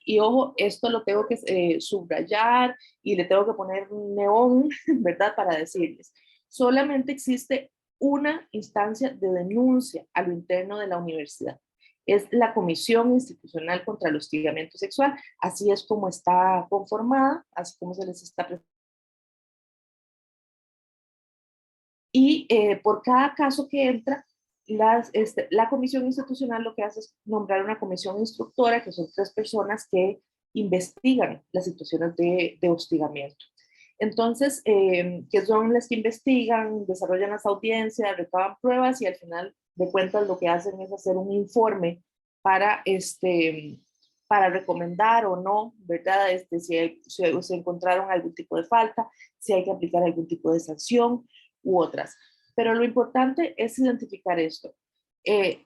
Y ojo, esto lo tengo que subrayar y le tengo que poner un neón, ¿verdad? Para decirles, solamente existe una instancia de denuncia a lo interno de la universidad. Es la Comisión Institucional contra el Hostigamiento Sexual. Así es como está conformada, así como se les está presentando. Y por cada caso que entra, la comisión institucional lo que hace es nombrar una comisión instructora, que son 3 personas que investigan las situaciones de hostigamiento. Entonces, que son las que investigan, desarrollan las audiencias, recaban pruebas y al final de cuentas lo que hacen es hacer un informe para recomendar o no, ¿verdad? Si encontraron algún tipo de falta, si hay que aplicar algún tipo de sanción u otras. Pero lo importante es identificar esto.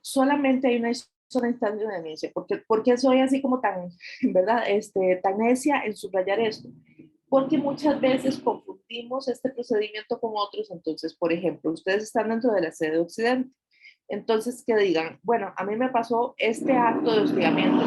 Solamente hay una sola instancia de denuncia. ¿Por qué soy así como tan, ¿verdad? Tan necia en subrayar esto? Porque muchas veces confundimos este procedimiento con otros. Entonces, por ejemplo, ustedes están dentro de la sede Occidente. Entonces, que digan, bueno, a mí me pasó este acto de hostigamiento,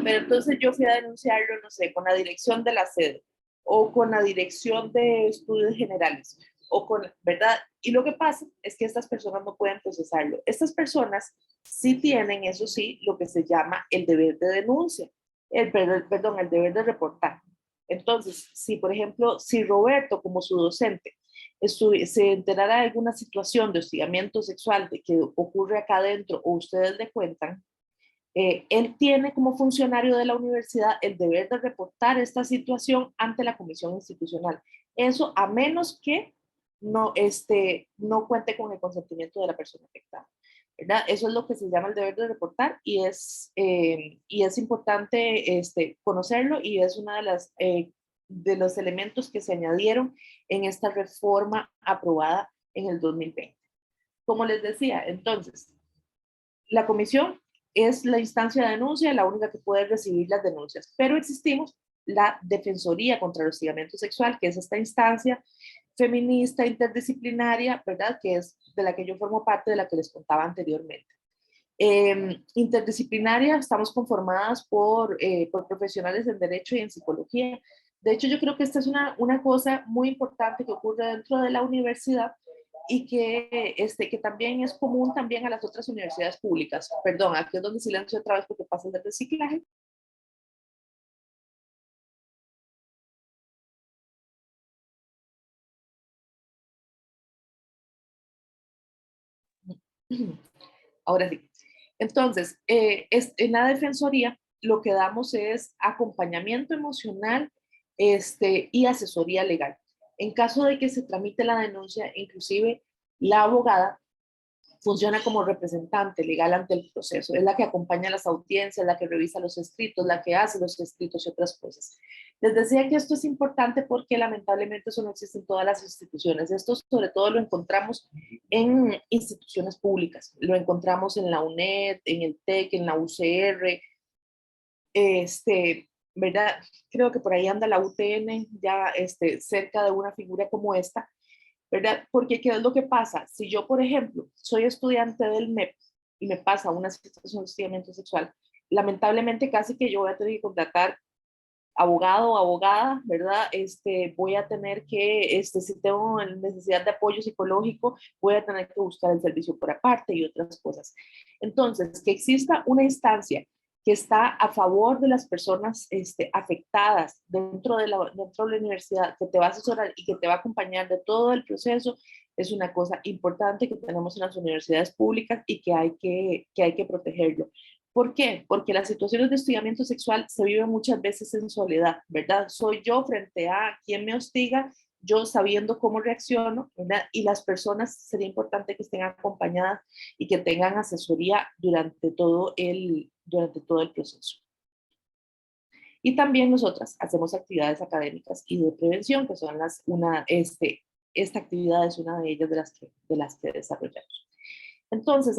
pero entonces yo fui a denunciarlo, no sé, con la dirección de la sede o con la dirección de estudios generales o con, ¿verdad? Y lo que pasa es que estas personas no pueden procesarlo. Estas personas sí tienen, eso sí, lo que se llama el deber de denuncia, el deber de reportar. Entonces, si por ejemplo, si Roberto como su docente se enterara de alguna situación de hostigamiento sexual de que ocurre acá adentro o ustedes le cuentan, él tiene como funcionario de la universidad el deber de reportar esta situación ante la comisión institucional. Eso a menos que no cuente con el consentimiento de la persona afectada, ¿verdad? Eso es lo que se llama el deber de reportar y es importante conocerlo y es una de los elementos que se añadieron en esta reforma aprobada en el 2020. Como les decía, entonces, la comisión es la instancia de denuncia, la única que puede recibir las denuncias, pero existimos la Defensoría contra el Hostigamiento Sexual, que es esta instancia feminista interdisciplinaria, ¿verdad? Que es de la que yo formo parte, de la que les contaba anteriormente. Interdisciplinaria, estamos conformadas por profesionales en Derecho y en Psicología. De hecho, yo creo que esta es una cosa muy importante que ocurre dentro de la universidad y que también es común también a las otras universidades públicas. Perdón, aquí es donde silencio otra vez porque pasa el del reciclaje. Ahora sí. Entonces, en la defensoría lo que damos es acompañamiento emocional y asesoría legal. En caso de que se tramite la denuncia, inclusive la abogada funciona como representante legal ante el proceso. Es la que acompaña a las audiencias, la que revisa los escritos, la que hace los escritos y otras cosas. Les decía que esto es importante porque lamentablemente eso no existe en todas las instituciones. Esto sobre todo lo encontramos en instituciones públicas. Lo encontramos en la UNED, en el TEC, en la UCR, ¿verdad? Creo que por ahí anda la UTN ya cerca de una figura como esta, ¿verdad? Porque ¿qué es lo que pasa? Si yo, por ejemplo, soy estudiante del MEP y me pasa una situación de hostigamiento sexual, lamentablemente casi que yo voy a tener que contratar abogado o abogada, ¿verdad? Voy a tener que, si tengo necesidad de apoyo psicológico, voy a tener que buscar el servicio por aparte y otras cosas. Entonces, que exista una instancia que está a favor de las personas afectadas dentro de la universidad, que te va a asesorar y que te va a acompañar de todo el proceso, es una cosa importante que tenemos en las universidades públicas y que hay que protegerlo. ¿Por qué? Porque las situaciones de hostigamiento sexual se viven muchas veces en soledad, ¿verdad? Soy yo frente a quien me hostiga, yo sabiendo cómo reacciono, ¿verdad? Y las personas sería importante que estén acompañadas y que tengan asesoría durante todo el proceso. Y también nosotras hacemos actividades académicas y de prevención, que son esta actividad es una de ellas de las que desarrollamos. Entonces,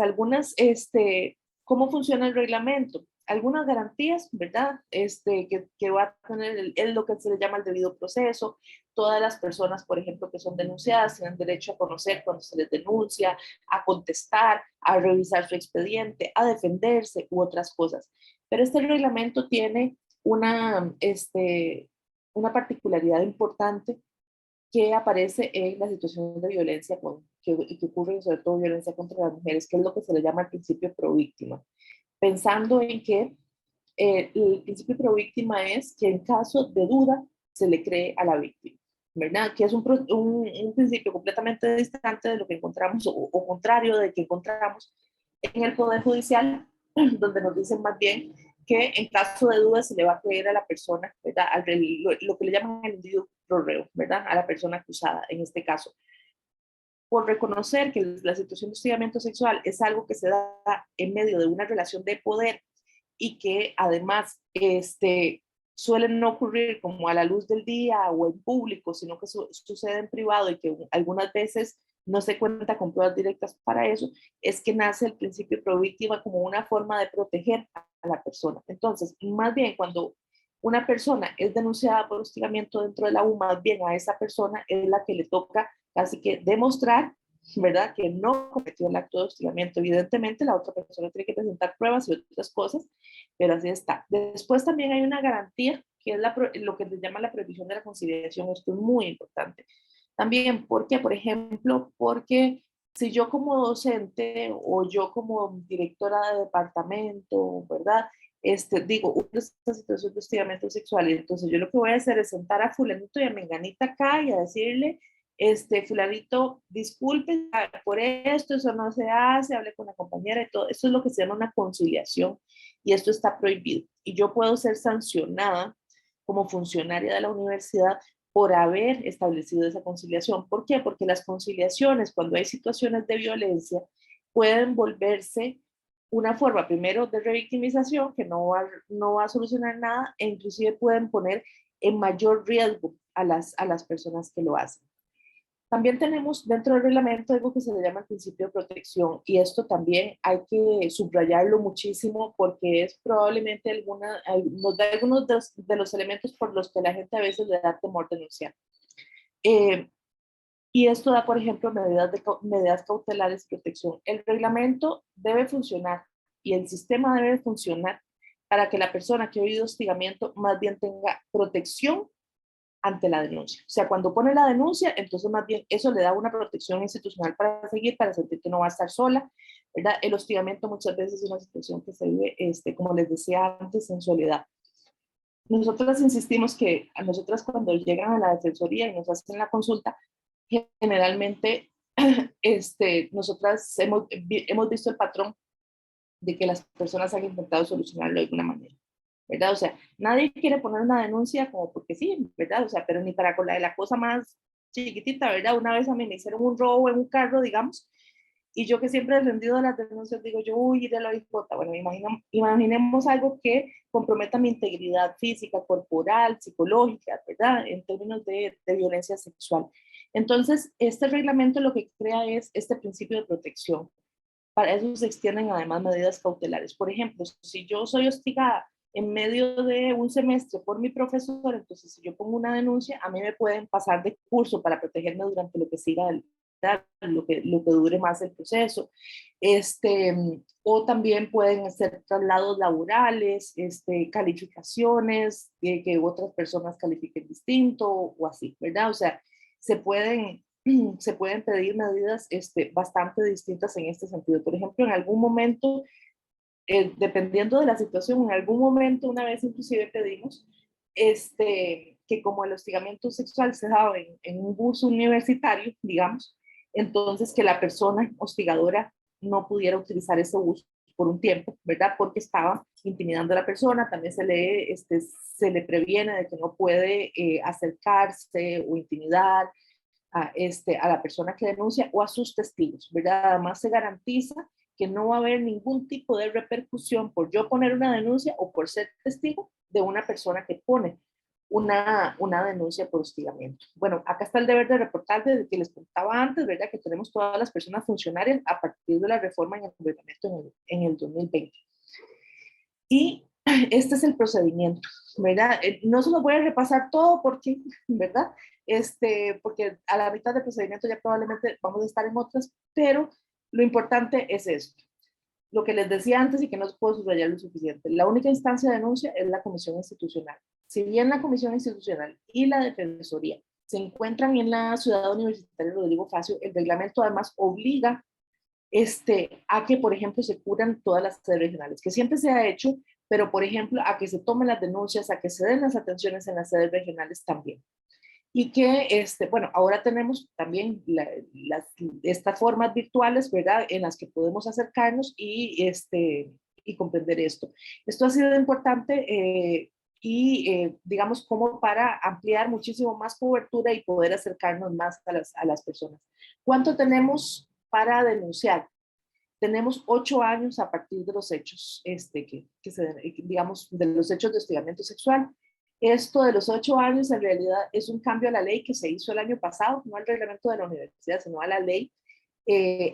¿cómo funciona el reglamento? Algunas garantías, ¿verdad? Que va a tener lo que se le llama el debido proceso. Todas las personas, por ejemplo, que son denunciadas, tienen derecho a conocer cuando se les denuncia, a contestar, a revisar su expediente, a defenderse u otras cosas. Pero este reglamento tiene una particularidad importante que aparece en las situaciones de violencia que ocurren, sobre todo violencia contra las mujeres, que es lo que se le llama el principio pro víctima. Pensando en que el principio pro víctima es que en caso de duda se le cree a la víctima, ¿verdad? Que es un principio completamente distante de lo que encontramos, o contrario de que encontramos en el Poder Judicial, donde nos dicen más bien que en caso de duda se le va a creer a la persona, ¿verdad? Lo que le llaman el individuo pro reo, ¿verdad? A la persona acusada, en este caso. Por reconocer que la situación de hostigamiento sexual es algo que se da en medio de una relación de poder y que además suelen no ocurrir como a la luz del día o en público, sino que sucede en privado y que algunas veces no se cuenta con pruebas directas para eso, es que nace el principio pro víctima como una forma de proteger a la persona. Entonces, más bien cuando una persona es denunciada por hostigamiento dentro de la U, más bien a esa persona es la que le toca casi que demostrar, ¿verdad?, que no cometió el acto de hostigamiento. Evidentemente, la otra persona tiene que presentar pruebas y otras cosas, pero así está. Después también hay una garantía, que es lo que se llama la prohibición de la conciliación. Esto es muy importante. También, ¿por qué? Por ejemplo, porque si yo como docente o yo como directora de departamento, ¿verdad?, digo, esta situación de hostigamiento sexual, y entonces yo lo que voy a hacer es sentar a fulanito y a menganita acá y a decirle, fulanito, disculpe por esto, eso no se hace, hable con la compañera y todo. Eso es lo que se llama una conciliación y esto está prohibido. Y yo puedo ser sancionada como funcionaria de la universidad por haber establecido esa conciliación. ¿Por qué? Porque las conciliaciones, cuando hay situaciones de violencia, pueden volverse una forma, primero, de revictimización, que no va a solucionar nada, e inclusive pueden poner en mayor riesgo a las personas que lo hacen. También tenemos dentro del reglamento algo que se le llama el principio de protección, y esto también hay que subrayarlo muchísimo porque es probablemente nos da algunos de los elementos por los que la gente a veces le da temor denunciar. Y esto da, por ejemplo, medidas cautelares de protección. El reglamento debe funcionar y el sistema debe funcionar para que la persona que ha vivido hostigamiento más bien tenga protección ante la denuncia. O sea, cuando pone la denuncia, entonces más bien eso le da una protección institucional para seguir, para sentir que no va a estar sola, ¿verdad? El hostigamiento muchas veces es una situación que se vive, como les decía antes, en soledad. Nosotras insistimos que a nosotras cuando llegan a la defensoría y nos hacen la consulta, generalmente nosotras hemos visto el patrón de que las personas han intentado solucionarlo de alguna manera, ¿verdad? O sea, nadie quiere poner una denuncia como porque sí, ¿verdad? O sea, pero ni para con la cosa más chiquitita, ¿verdad? Una vez a mí me hicieron un robo en un carro, digamos, y yo que siempre he defendido las denuncias, digo yo, uy, de la hijota, bueno, imaginemos algo que comprometa mi integridad física, corporal, psicológica, ¿verdad? En términos de violencia sexual. Entonces, este reglamento lo que crea es este principio de protección. Para eso se extienden además medidas cautelares. Por ejemplo, si yo soy hostigada en medio de un semestre por mi profesor, entonces si yo pongo una denuncia, a mí me pueden pasar de curso para protegerme durante lo que siga lo que dure más el proceso. O también pueden ser traslados laborales, calificaciones, que otras personas califiquen distinto o así, ¿verdad? O sea, se pueden pedir medidas bastante distintas en este sentido. Por ejemplo, en algún momento, dependiendo de la situación, en algún momento, una vez inclusive pedimos que como el hostigamiento sexual se daba en un bus universitario, digamos, entonces que la persona hostigadora no pudiera utilizar ese bus por un tiempo, ¿verdad? Porque estaba intimidando a la persona, también se le previene de que no puede acercarse o intimidar a la persona que denuncia o a sus testigos, ¿verdad? Además se garantiza que no va a haber ningún tipo de repercusión por yo poner una denuncia o por ser testigo de una persona que pone una denuncia por hostigamiento. Bueno, acá está el deber de reportar desde que les contaba antes, ¿verdad? Que tenemos todas las personas funcionarias a partir de la reforma en el reglamento en el 2020. Y este es el procedimiento, ¿verdad? No se lo voy a repasar todo porque, ¿verdad? Porque a la mitad del procedimiento ya probablemente vamos a estar en otras, pero lo importante es esto. Lo que les decía antes y que no se puedo subrayar lo suficiente. La única instancia de denuncia es la comisión institucional. Si bien la comisión institucional y la defensoría se encuentran en la ciudad universitaria Rodrigo Facio, el reglamento además obliga a que, por ejemplo, se cubran todas las sedes regionales, que siempre se ha hecho, pero, por ejemplo, a que se tomen las denuncias, a que se den las atenciones en las sedes regionales también. Y que, bueno, ahora tenemos también estas formas virtuales, ¿verdad?, en las que podemos acercarnos y comprender esto. Esto ha sido importante digamos, como para ampliar muchísimo más cobertura y poder acercarnos más a las personas. ¿Cuánto tenemos para denunciar? Tenemos 8 años a partir de los hechos, digamos, de los hechos de hostigamiento sexual. Esto de los 8 años en realidad es un cambio a la ley que se hizo el año pasado, no al reglamento de la universidad, sino a la ley.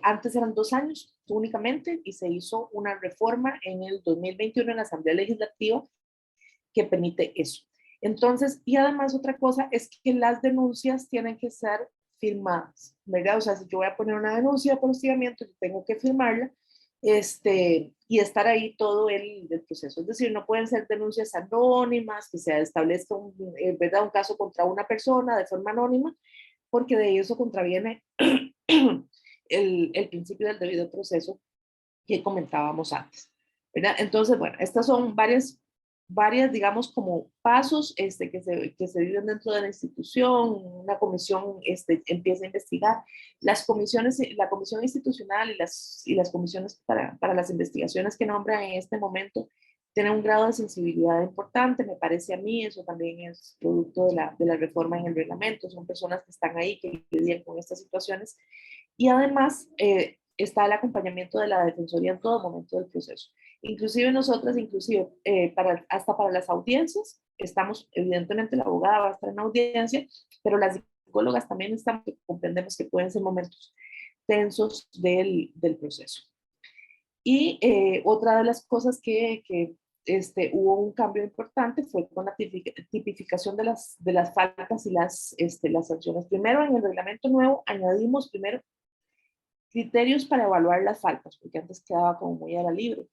Antes eran 2 años únicamente y se hizo una reforma en el 2021 en la Asamblea Legislativa que permite eso. Entonces, y además otra cosa es que las denuncias tienen que ser firmadas, ¿verdad? O sea, si yo voy a poner una denuncia por hostigamiento, yo tengo que firmarla y estar ahí todo el proceso. Es decir, no pueden ser denuncias anónimas, que se establezca ¿verdad? Un caso contra una persona de forma anónima, porque de eso contraviene el principio del debido proceso que comentábamos antes, ¿verdad? Entonces, bueno, estas son varias, digamos, como pasos que se viven dentro de la institución. Una comisión empieza a investigar. Las comisiones, la comisión institucional y las comisiones para las investigaciones que nombran en este momento tienen un grado de sensibilidad importante, me parece a mí. Eso también es producto de la reforma en el reglamento. Son personas que están ahí, que lidian con estas situaciones. Y además está el acompañamiento de la Defensoría en todo momento del proceso. Inclusive nosotras, hasta para las audiencias, estamos, evidentemente la abogada va a estar en audiencia, pero las psicólogas también están, comprendemos que pueden ser momentos tensos del proceso. Y otra de las cosas que hubo un cambio importante fue con la tipificación de las faltas y las sanciones. Primero, en el reglamento nuevo, añadimos primero criterios para evaluar las faltas, porque antes quedaba como muy a la libre.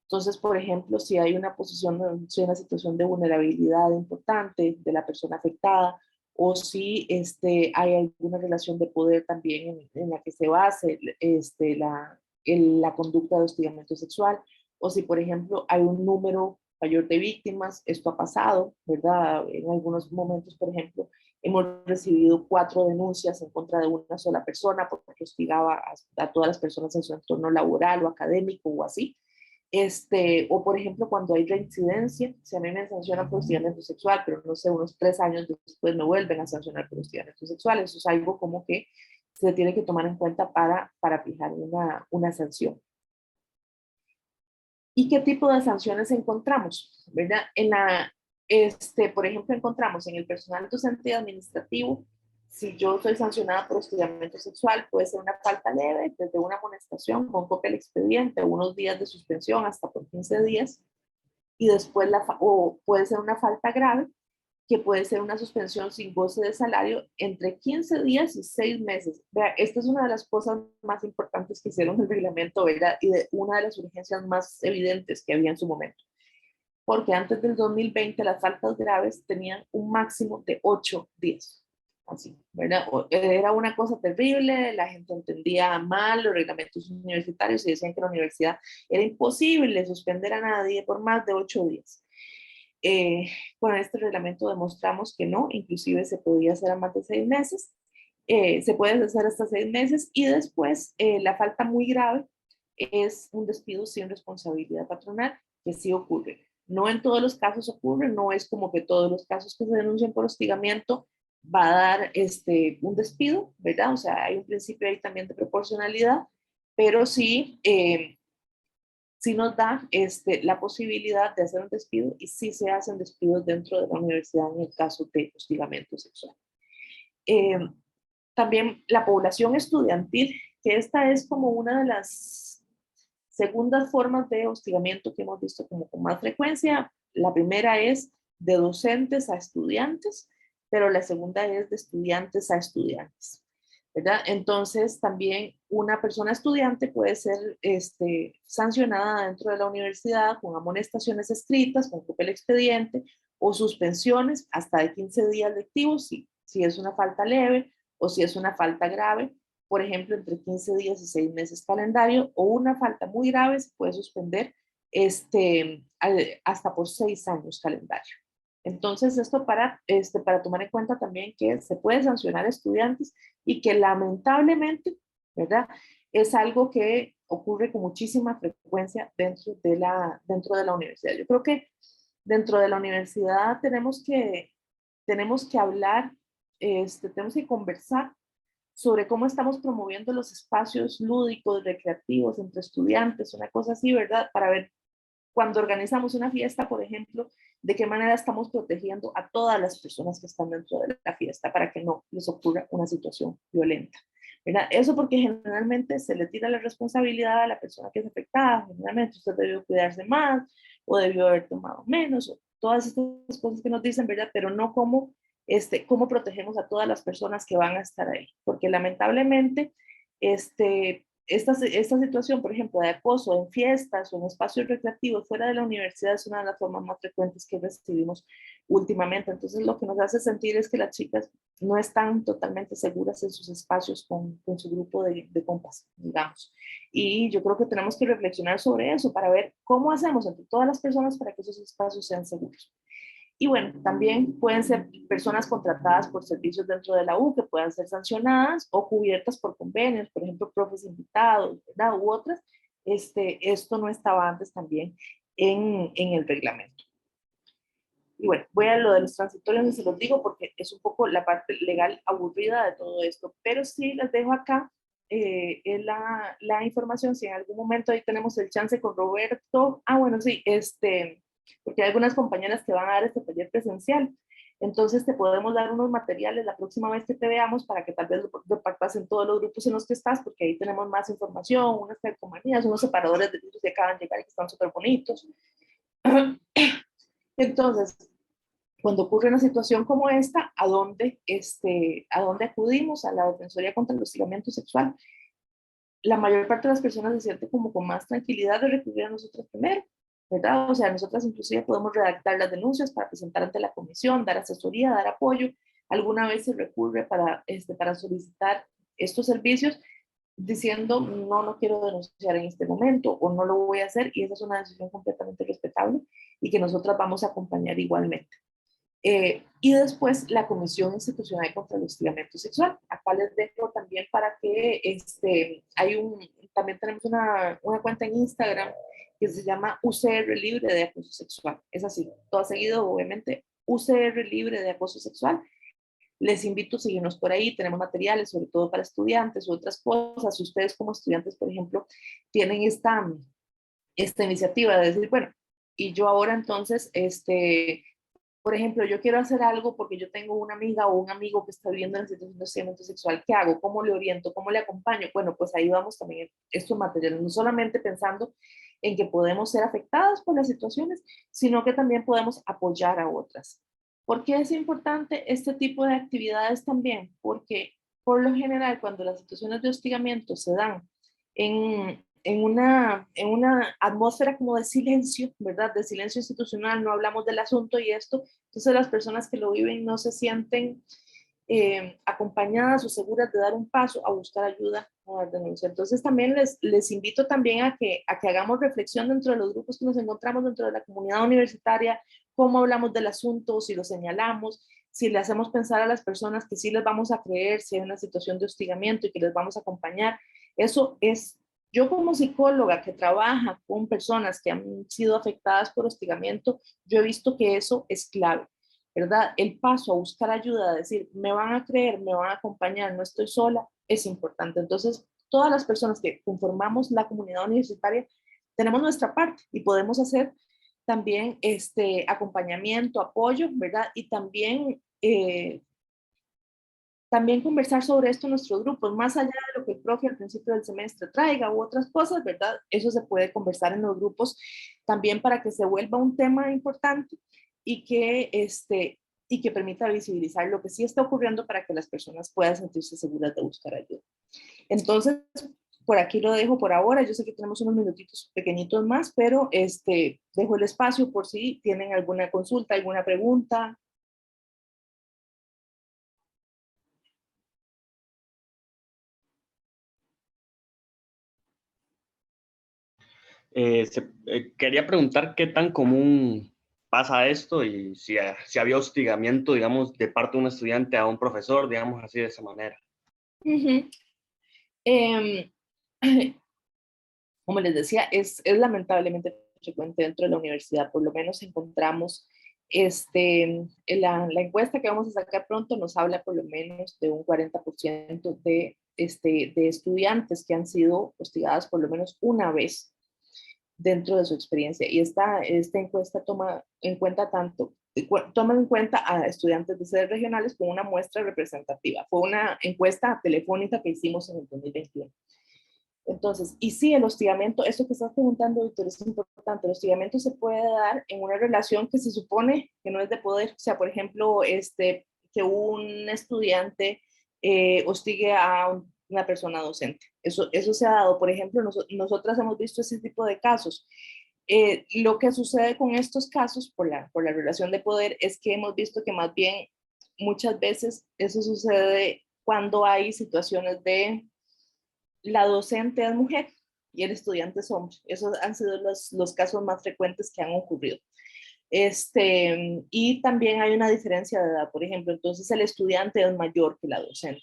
Entonces, por ejemplo, si hay si hay una situación de vulnerabilidad importante de la persona afectada, o si hay alguna relación de poder también en la que se base la conducta de hostigamiento sexual, o si, por ejemplo, hay un número mayor de víctimas, esto ha pasado, ¿verdad? En algunos momentos, por ejemplo, hemos recibido 4 denuncias en contra de una sola persona porque hostigaba a todas las personas en su entorno laboral o académico o así. O por ejemplo, cuando hay reincidencia, si a mí me sancionan por hostigamiento sexual, pero no sé, unos 3 años después me vuelven a sancionar por hostigamiento sexual, eso es algo como que se tiene que tomar en cuenta para fijar una sanción. ¿Y qué tipo de sanciones encontramos? ¿Verdad? Por ejemplo, encontramos en el personal docente y administrativo, si yo soy sancionada por hostigamiento sexual, puede ser una falta leve, desde una amonestación con copia del expediente, unos días de suspensión hasta por 15 días, y después o puede ser una falta grave, que puede ser una suspensión sin goce de salario entre 15 días y 6 meses. Vea, esta es una de las cosas más importantes que hicieron el reglamento, ¿verdad? Y una de las urgencias más evidentes que había en su momento. Porque antes del 2020 las faltas graves tenían un máximo de 8 días. Así, ¿verdad? Era una cosa terrible, la gente entendía mal los reglamentos universitarios y decían que la universidad era imposible suspender a nadie por más de 8 días. Con este reglamento demostramos que no, inclusive se podía hacer a más de 6 meses, se puede hacer hasta 6 meses y después la falta muy grave es un despido sin responsabilidad patronal, que sí ocurre. No en todos los casos ocurre, no es como que todos los casos que se denuncian por hostigamiento va a dar un despido, ¿verdad? O sea, hay un principio ahí también de proporcionalidad, pero sí nos da la posibilidad de hacer un despido y sí se hacen despidos dentro de la universidad en el caso de hostigamiento sexual. También la población estudiantil, que esta es como una de las segundas formas de hostigamiento que hemos visto como con más frecuencia. La primera es de docentes a estudiantes, pero la segunda es de estudiantes a estudiantes, ¿verdad? Entonces, también una persona estudiante puede ser sancionada dentro de la universidad con amonestaciones escritas, con copia del expediente, o suspensiones hasta de 15 días lectivos, si es una falta leve, o si es una falta grave, por ejemplo, entre 15 días y 6 meses calendario, o una falta muy grave se puede suspender hasta por 6 años calendario. Entonces, esto para tomar en cuenta también que se puede sancionar a estudiantes y que lamentablemente, ¿verdad? Es algo que ocurre con muchísima frecuencia dentro de la universidad. Yo creo que dentro de la universidad tenemos que hablar, tenemos que conversar sobre cómo estamos promoviendo los espacios lúdicos, recreativos entre estudiantes, una cosa así, ¿verdad? Para ver cuando organizamos una fiesta, por ejemplo, de qué manera estamos protegiendo a todas las personas que están dentro de la fiesta para que no les ocurra una situación violenta, ¿verdad? Eso porque generalmente se le tira la responsabilidad a la persona que es afectada, generalmente usted debió cuidarse más o debió haber tomado menos, o todas estas cosas que nos dicen, ¿verdad? Pero no cómo protegemos a todas las personas que van a estar ahí, porque lamentablemente esta situación, por ejemplo, de acoso en fiestas o en espacios recreativos fuera de la universidad es una de las formas más frecuentes que recibimos últimamente. Entonces, lo que nos hace sentir es que las chicas no están totalmente seguras en sus espacios con su grupo de compas, digamos. Y yo creo que tenemos que reflexionar sobre eso para ver cómo hacemos entre todas las personas para que esos espacios sean seguros. Y bueno, también pueden ser personas contratadas por servicios dentro de la U que puedan ser sancionadas o cubiertas por convenios, por ejemplo, profes invitados, ¿verdad? U otras. Esto no estaba antes también en el reglamento. Y bueno, voy a lo de los transitorios y se los digo porque es un poco la parte legal aburrida de todo esto, pero sí les dejo acá la información, si en algún momento ahí tenemos el chance con Roberto. Bueno, sí, porque hay algunas compañeras que van a dar este taller presencial. Entonces te podemos dar unos materiales la próxima vez que te veamos para que tal vez lo partas en todos los grupos en los que estás, porque ahí tenemos más información, unas calcomanías, unos separadores de libros que acaban de llegar y que están súper bonitos. Entonces, cuando ocurre una situación como esta, ¿a dónde acudimos? A la Defensoría contra el Hostigamiento Sexual. La mayor parte de las personas se siente como con más tranquilidad de recurrir a nosotros primero, ¿verdad? O sea, nosotras inclusive podemos redactar las denuncias para presentar ante la comisión, dar asesoría, dar apoyo. Alguna vez se recurre para solicitar estos servicios diciendo no, no quiero denunciar en este momento o no lo voy a hacer, y esa es una decisión completamente respetable y que nosotras vamos a acompañar igualmente. Y después la Comisión Institucional contra el Hostigamiento Sexual. Acá les dejo también para que también tenemos una cuenta en Instagram que se llama UCR Libre de Acoso Sexual. Es así, todo seguido, obviamente, UCR Libre de Acoso Sexual. Les invito a seguirnos por ahí, tenemos materiales, sobre todo para estudiantes u otras cosas. Si ustedes como estudiantes, por ejemplo, tienen esta iniciativa de decir, bueno, y yo ahora entonces, por ejemplo, yo quiero hacer algo porque yo tengo una amiga o un amigo que está viviendo en situación de hostigamiento sexual, ¿qué hago? ¿Cómo le oriento? ¿Cómo le acompaño? Bueno, pues ahí vamos también estos materiales, no solamente pensando en que podemos ser afectadas por las situaciones, sino que también podemos apoyar a otras. ¿Por qué es importante este tipo de actividades también? Porque por lo general cuando las situaciones de hostigamiento se dan en una atmósfera como de silencio, ¿verdad? De silencio institucional, no hablamos del asunto y esto, entonces las personas que lo viven no se sienten acompañadas o seguras de dar un paso a buscar ayuda o a denunciar. Entonces también les invito también a que hagamos reflexión dentro de los grupos que nos encontramos dentro de la comunidad universitaria, cómo hablamos del asunto, si lo señalamos, si le hacemos pensar a las personas que sí les vamos a creer si hay una situación de hostigamiento y que les vamos a acompañar. Eso es, yo como psicóloga que trabaja con personas que han sido afectadas por hostigamiento, yo he visto que eso es clave, ¿verdad? El paso a buscar ayuda, a decir, me van a creer, me van a acompañar, no estoy sola, es importante. Entonces, todas las personas que conformamos la comunidad universitaria tenemos nuestra parte y podemos hacer también acompañamiento, apoyo, ¿verdad? Y también conversar sobre esto en nuestros grupos, más allá de lo que el profe al principio del semestre traiga u otras cosas, ¿verdad? Eso se puede conversar en los grupos también para que se vuelva un tema importante y que permita visibilizar lo que sí está ocurriendo para que las personas puedan sentirse seguras de buscar ayuda. Entonces, por aquí lo dejo por ahora. Yo sé que tenemos unos minutitos pequeñitos más, pero dejo el espacio por si tienen alguna consulta, alguna pregunta. Quería preguntar qué tan común pasa esto y si había hostigamiento, digamos, de parte de un estudiante a un profesor, digamos así de esa manera. Uh-huh. Como les decía, es lamentablemente frecuente dentro de la universidad. Por lo menos encontramos, la encuesta que vamos a sacar pronto nos habla por lo menos de un 40% de estudiantes que han sido hostigadas por lo menos una vez dentro de su experiencia. Y esta encuesta toma en cuenta a estudiantes de sedes regionales con una muestra representativa. Fue una encuesta telefónica que hicimos en el 2021. Entonces, y sí, el hostigamiento, esto que estás preguntando, Víctor, es importante. El hostigamiento se puede dar en una relación que se supone que no es de poder. O sea, por ejemplo, que un estudiante hostigue a una persona docente. Eso se ha dado. Por ejemplo, nosotras hemos visto ese tipo de casos. Lo que sucede con estos casos por la relación de poder es que hemos visto que más bien muchas veces eso sucede cuando hay situaciones de la docente es mujer y el estudiante es hombre. Esos han sido los casos más frecuentes que han ocurrido. Y también hay una diferencia de edad, por ejemplo, entonces el estudiante es mayor que la docente.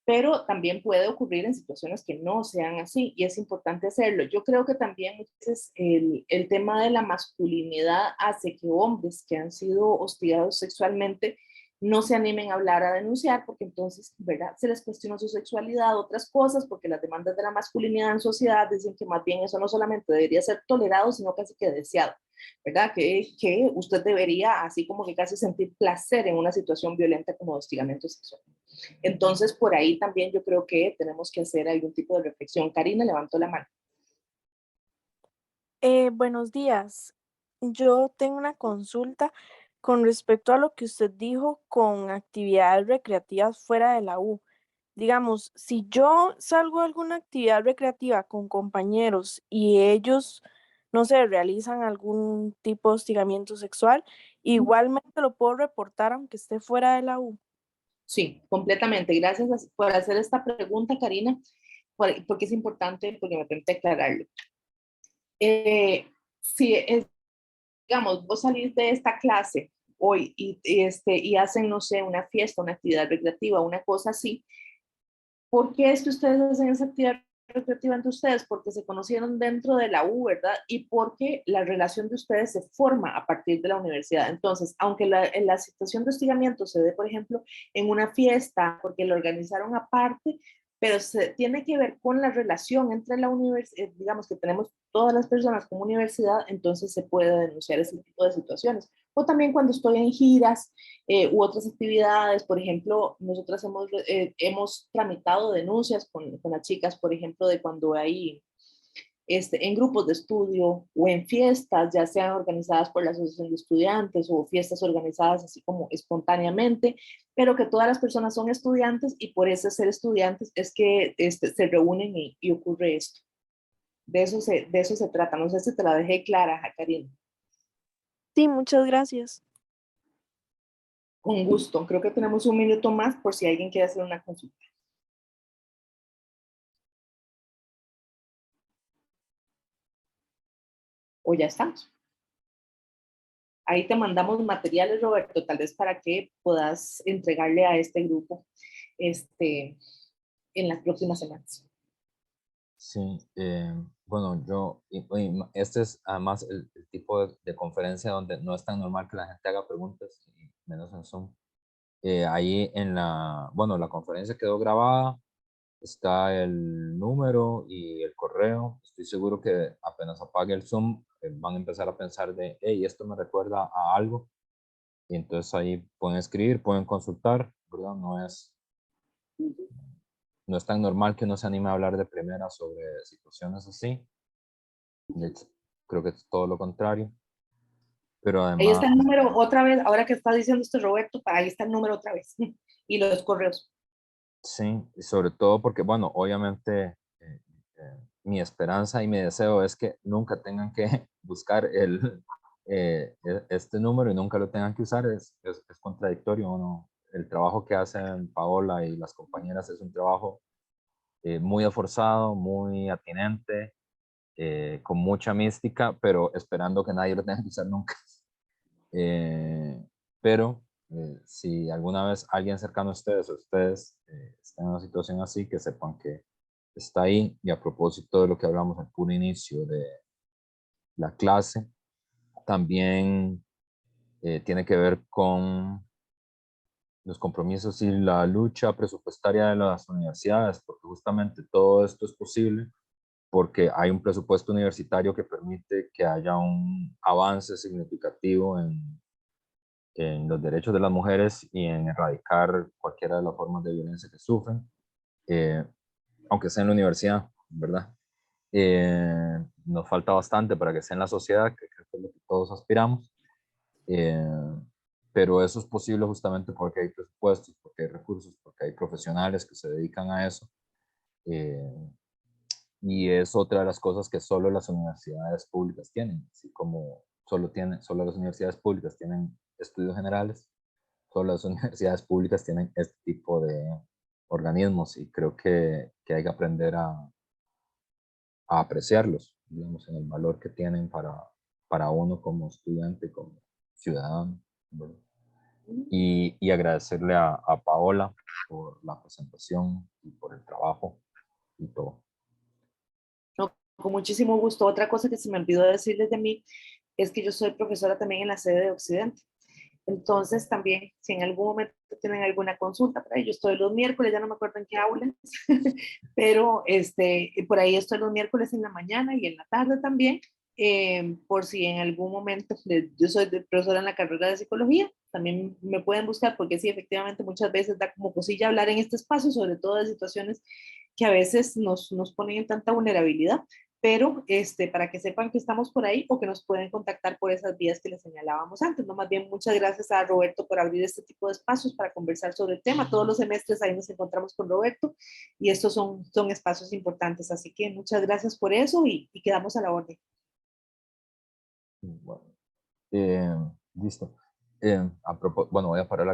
Pero también puede ocurrir en situaciones que no sean así y es importante hacerlo. Yo creo que también el tema de la masculinidad hace que hombres que han sido hostigados sexualmente no se animen a hablar, a denunciar, porque entonces, ¿verdad? Se les cuestiona su sexualidad, otras cosas, porque las demandas de la masculinidad en sociedad dicen que más bien eso no solamente debería ser tolerado, sino casi que deseado, ¿verdad? Que usted debería así como que casi sentir placer en una situación violenta como hostigamiento sexual. Entonces, por ahí también yo creo que tenemos que hacer algún tipo de reflexión. Karina, levantó la mano. Buenos días. Yo tengo una consulta con respecto a lo que usted dijo con actividades recreativas fuera de la U. Digamos, si yo salgo a alguna actividad recreativa con compañeros y ellos no sé, realizan algún tipo de hostigamiento sexual, igualmente lo puedo reportar aunque esté fuera de la U. Sí, completamente. Gracias por hacer esta pregunta, Karina, porque es importante, porque me permite aclararlo. Si es, digamos, vos salís de esta clase hoy y hacen, no sé, una fiesta, una actividad recreativa, una cosa así, ¿por qué es que ustedes hacen esa actividad recreativa entre ustedes? Porque se conocieron dentro de la U, ¿verdad? Y porque la relación de ustedes se forma a partir de la universidad. Entonces, aunque la situación de hostigamiento se dé, por ejemplo, en una fiesta, porque lo organizaron aparte, pero se tiene que ver con la relación entre la universidad, digamos que tenemos todas las personas como universidad, entonces se puede denunciar ese tipo de situaciones. O también cuando estoy en giras u otras actividades, por ejemplo, nosotras hemos tramitado denuncias con las chicas, por ejemplo, de cuando hay en grupos de estudio o en fiestas, ya sean organizadas por la Asociación de Estudiantes o fiestas organizadas así como espontáneamente, pero que todas las personas son estudiantes y por ese ser estudiantes es que se reúnen y ocurre esto. De eso se trata. No sé si te la dejé clara, Karina. Sí, muchas gracias. Con gusto. Creo que tenemos un minuto más por si alguien quiere hacer una consulta. O ya estamos. Ahí te mandamos materiales, Roberto, tal vez para que puedas entregarle a este grupo en las próximas semanas. Sí, bueno, este es además el tipo de conferencia donde no es tan normal que la gente haga preguntas, y menos en Zoom. Ahí la conferencia quedó grabada, está el número y el correo. Estoy seguro que apenas apague el Zoom, van a empezar a pensar de, hey, esto me recuerda a algo. Y entonces ahí pueden escribir, pueden consultar, ¿verdad? No es tan normal que uno se anime a hablar de primera sobre situaciones así. De hecho, creo que es todo lo contrario. Pero Ahí además, está el número otra vez, ahora que está diciendo esto Roberto, ahí está el número otra vez. Y los correos. sí, y sobre todo porque, bueno, obviamente mi esperanza y mi deseo es que nunca tengan que buscar este número y nunca lo tengan que usar. Es contradictorio, ¿no? El trabajo que hacen Paola y las compañeras es un trabajo muy esforzado, muy atinente, con mucha mística, pero esperando que nadie lo tenga que usar nunca. Pero si alguna vez alguien cercano a ustedes o ustedes están en una situación así, que sepan que está ahí. Y a propósito de lo que hablamos al puro inicio de la clase, también tiene que ver con los compromisos y la lucha presupuestaria de las universidades, porque justamente todo esto es posible porque hay un presupuesto universitario que permite que haya un avance significativo en los derechos de las mujeres y en erradicar cualquiera de las formas de violencia que sufren, aunque sea en la universidad, ¿verdad? Nos falta bastante para que sea en la sociedad, que creo que es lo que todos aspiramos, eh, pero eso es posible justamente porque hay presupuestos, porque hay recursos, porque hay profesionales que se dedican a eso, y es otra de las cosas que solo las universidades públicas tienen, así como solo las universidades públicas tienen estudios generales, solo las universidades públicas tienen este tipo de organismos, y creo que hay que aprender a apreciarlos, digamos, en el valor que tienen para uno como estudiante, como ciudadano, ¿verdad? Y agradecerle a Paola por la presentación y por el trabajo y todo. No, con muchísimo gusto. Otra cosa que se me olvidó decirles de mí es que yo soy profesora también en la sede de Occidente. Entonces, también, si en algún momento tienen alguna consulta, por ahí yo estoy los miércoles, ya no me acuerdo en qué aula, pero por ahí estoy los miércoles en la mañana y en la tarde también, por si en algún momento, yo soy profesora en la carrera de psicología, también me pueden buscar, porque sí, efectivamente, muchas veces da como cosilla hablar en este espacio, sobre todo de situaciones que a veces nos ponen en tanta vulnerabilidad, pero para que sepan que estamos por ahí o que nos pueden contactar por esas vías que les señalábamos antes, ¿no? Más bien, muchas gracias a Roberto por abrir este tipo de espacios para conversar sobre el tema. Todos los semestres ahí nos encontramos con Roberto y estos son espacios importantes, así que muchas gracias por eso y quedamos a la orden. Bueno, listo. Bueno, voy a parar la